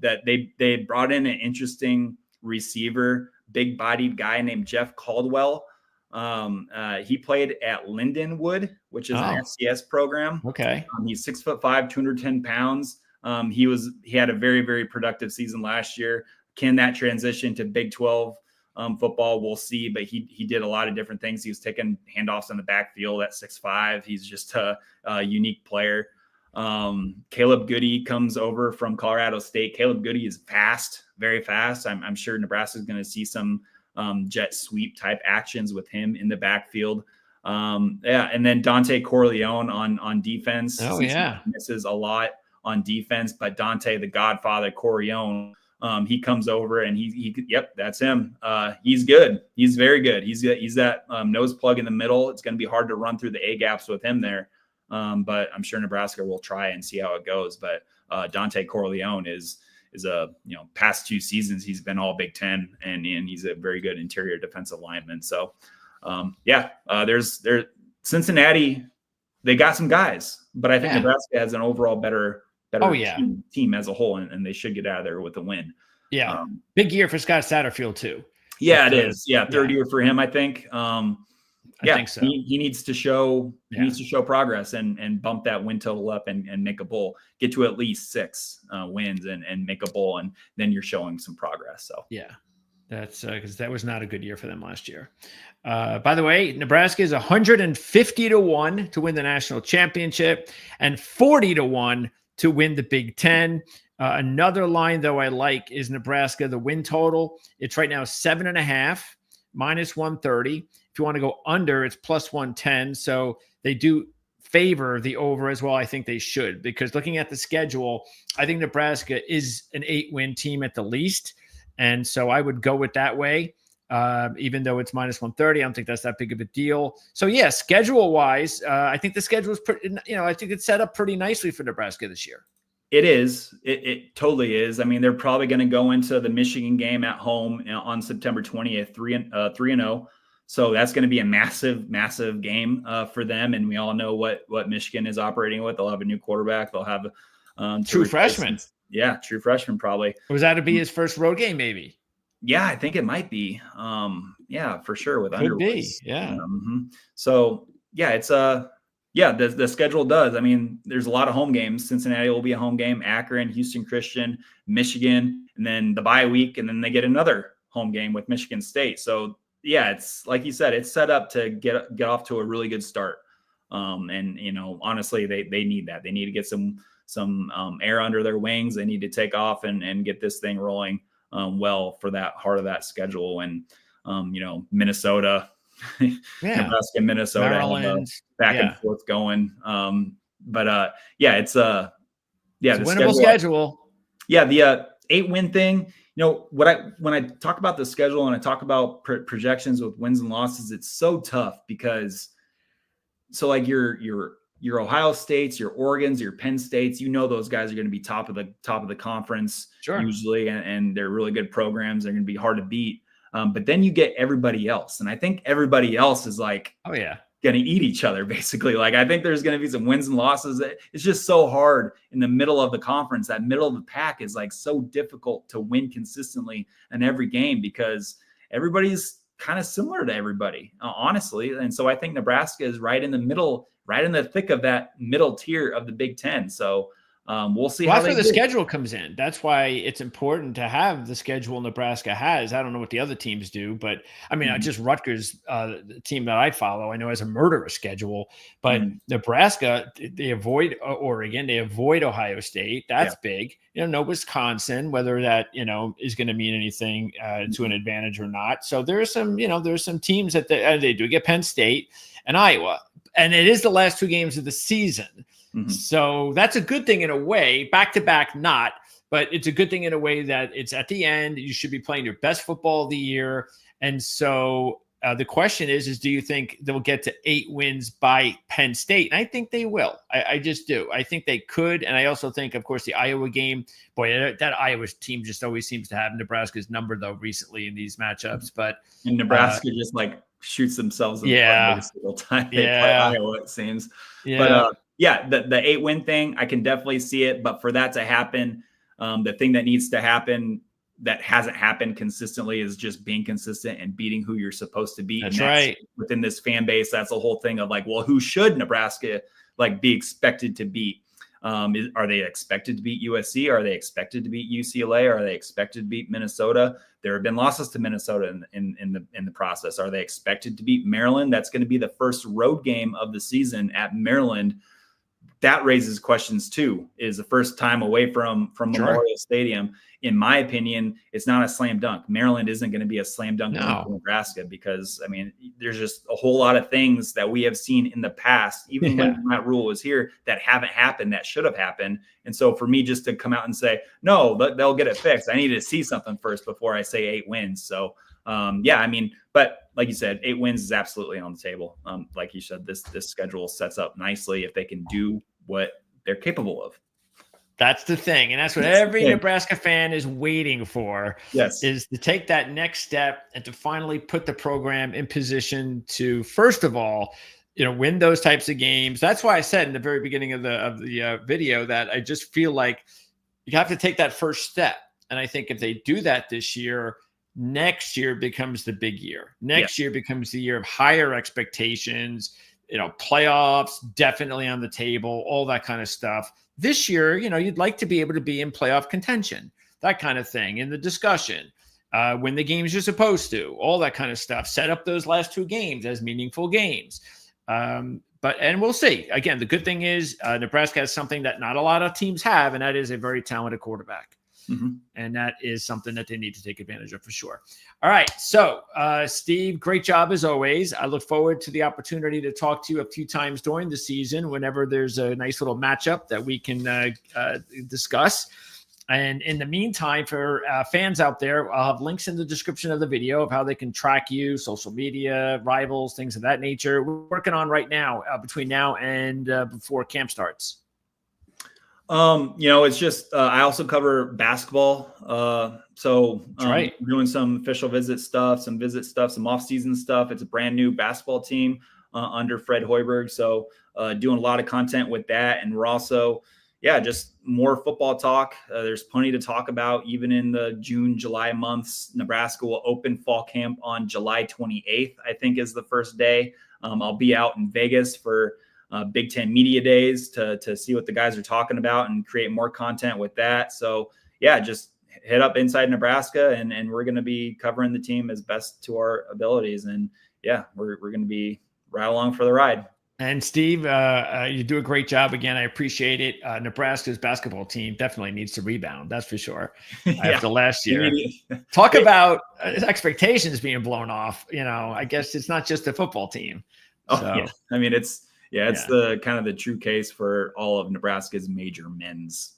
that they brought in an interesting receiver, big bodied guy named Jeff Caldwell. He played at Lindenwood, which is an FCS program. Okay. He's 6'5", 210 pounds. He had a very, very productive season last year. Can that transition to Big 12 football? We'll see, but he did a lot of different things. He was taking handoffs in the backfield at 6'5". He's just a unique player. Caleb Goody comes over from Colorado State. Caleb Goody is fast, very fast. I'm sure Nebraska is going to see some jet sweep type actions with him in the backfield. And then Dante Corleone on defense. Oh yeah, he misses a lot on defense, but Dante, the Godfather Corleone, he comes over and yep, that's him. He's good. He's very good. He's that nose plug in the middle. It's going to be hard to run through the A gaps with him there. But I'm sure Nebraska will try and see how it goes. But Dante Corleone is past 2 seasons, he's been all Big Ten and he's a very good interior defensive lineman. So there's Cincinnati, they got some guys, but I think Nebraska has an overall better team as a whole, and they should get out of there with a win. Yeah. Big year for Scott Satterfield too. Yeah, it is. Yeah. Third year for him, I think. I think so. He needs to show progress and bump that win total up and make a bowl, get to at least 6 wins and make a bowl. And then you're showing some progress. So that's because that was not a good year for them last year. By the way, Nebraska is 150-1 to win the national championship and 40-1 to win the Big Ten. Another line, though, I like is Nebraska, the win total. It's right now 7.5, minus 130. If you want to go under, it's plus 110. So they do favor the over as well. I think they should, because looking at the schedule, I think Nebraska is an 8-win team at the least. And so I would go with that way. Even though it's minus 130, I don't think that's that big of a deal. So yeah, schedule wise, I think the schedule is pretty, I think it's set up pretty nicely for Nebraska this year. It is. It totally is. I mean, they're probably going to go into the Michigan game at home on September 20th, 3-0. So that's going to be a massive, massive game for them. And we all know what Michigan is operating with. They'll have a new quarterback. They'll have true freshman. Yeah, true freshman probably. Was that to be his first road game? Maybe. Yeah, I think it might be. Yeah, for sure. With could Underwood. Be. Yeah. So yeah, it's the schedule does. I mean, there's a lot of home games. Cincinnati will be a home game. Akron, Houston Christian, Michigan, and then the bye week, and then they get another home game with Michigan State. So yeah, it's like you said, it's set up to get off to a really good start. And honestly, they need that. They need to get some air under their wings. They need to take off and get this thing rolling. Well for that heart of that schedule. And Minnesota, Nebraska, Minnesota, Maryland, back and forth going. It's a winnable schedule. Yeah, the 8-win thing. When I talk about the schedule and I talk about projections with wins and losses, it's so tough because like your Ohio States, your Oregons, your Penn States, those guys are going to be top of the conference usually, and they're really good programs. They're going to be hard to beat. But then you get everybody else, and I think everybody else is like, going to eat each other basically. Like I think there's going to be some wins and losses. It's just so hard in the middle of the conference. That middle of the pack is like so difficult to win consistently in every game because everybody's kind of similar to everybody, honestly. And so I think Nebraska is right in the middle, right in the thick of that middle tier of the Big Ten. So we'll see how that's where the schedule comes in. That's why it's important to have the schedule Nebraska has. I don't know what the other teams do, but I mean, just Rutgers, the team that I follow, I know has a murderous schedule, but Nebraska, they avoid Oregon, they avoid Ohio State. That's big. No Wisconsin, whether that, is going to mean anything to an advantage or not. So there's some teams that they do get Penn State and Iowa, and it is the last 2 games of the season. So that's a good thing in a way, back to back, not, but it's a good thing in a way that it's at the end. You should be playing your best football of the year. And so the question is do you think they'll get to 8 wins by Penn State? And I think they will. I just do. I think they could. And I also think, of course, the Iowa game, boy, that Iowa team just always seems to have Nebraska's number though recently in these matchups. But and Nebraska just like shoots themselves in the foot every single time they play Iowa, it seems. But the 8-win thing, I can definitely see it. But for that to happen, The thing that needs to happen that hasn't happened consistently is just being consistent and beating who you're supposed to beat. That's and right. Within this fan base, that's the whole thing of like, well, who should Nebraska like be expected to beat? Are they expected to beat USC? Are they expected to beat UCLA? Are they expected to beat Minnesota? There have been losses to Minnesota in the process. Are they expected to beat Maryland? That's going to be the first road game of the season at Maryland. That raises questions too. Is the first time away from Memorial Stadium. In my opinion, it's not a slam dunk. Maryland isn't going to be a slam dunk for Nebraska because, I mean, there's just a whole lot of things that we have seen in the past, even when that rule was here, that haven't happened, that should have happened. And so for me just to come out and say, no, they'll get it fixed, I need to see something first before I say 8 wins. So, I mean, but like you said, 8 wins is absolutely on the table. Like you said, this schedule sets up nicely if they can do what they're capable of. That's the thing. And that's what every Nebraska fan is waiting for. Yes. Is to take that next step and to finally put the program in position to, first of all, win those types of games. That's why I said in the very beginning of the video that I just feel like you have to take that first step. And I think if they do that this year, next year becomes the big year. Next year becomes the year of higher expectations, playoffs definitely on the table, all that kind of stuff. This year, you'd like to be able to be in playoff contention, that kind of thing, in the discussion, win the games you're supposed to, all that kind of stuff. Set up those last 2 games as meaningful games. And we'll see. Again, the good thing is Nebraska has something that not a lot of teams have, and that is a very talented quarterback. Mm-hmm. And that is something that they need to take advantage of for sure. All right. So, Steve, great job as always. I look forward to the opportunity to talk to you a few times during the season whenever there's a nice little matchup that we can discuss. And in the meantime, for fans out there, I'll have links in the description of the video of how they can track you, social media, rivals, things of that nature. We're working on right now between now and before camp starts. It's just I also cover basketball. So doing some official visit stuff, some off-season stuff. It's a brand new basketball team under Fred Hoiberg. So doing a lot of content with that. And we're also, just more football talk. There's plenty to talk about even in the June, July months. Nebraska will open fall camp on July 28th, I think is the first day. I'll be out in Vegas for Big Ten Media Days to see what the guys are talking about and create more content with that. So just hit up Inside Nebraska and we're going to be covering the team as best to our abilities. And we're going to be right along for the ride. And Steve, you do a great job again. I appreciate it. Nebraska's basketball team definitely needs to rebound. That's for sure. After last year, talk about expectations being blown off. I guess it's not just a football team. I mean, it's the kind of the true case for all of Nebraska's major men's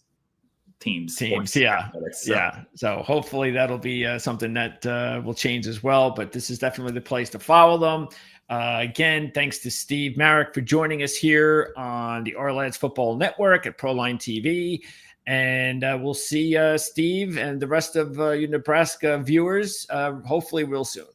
teams. So hopefully that'll be something that will change as well. But this is definitely the place to follow them. Again, thanks to Steve Marik for joining us here on the Ourlads Football Network at Proline TV. And we'll see Steve and the rest of your Nebraska viewers hopefully real soon.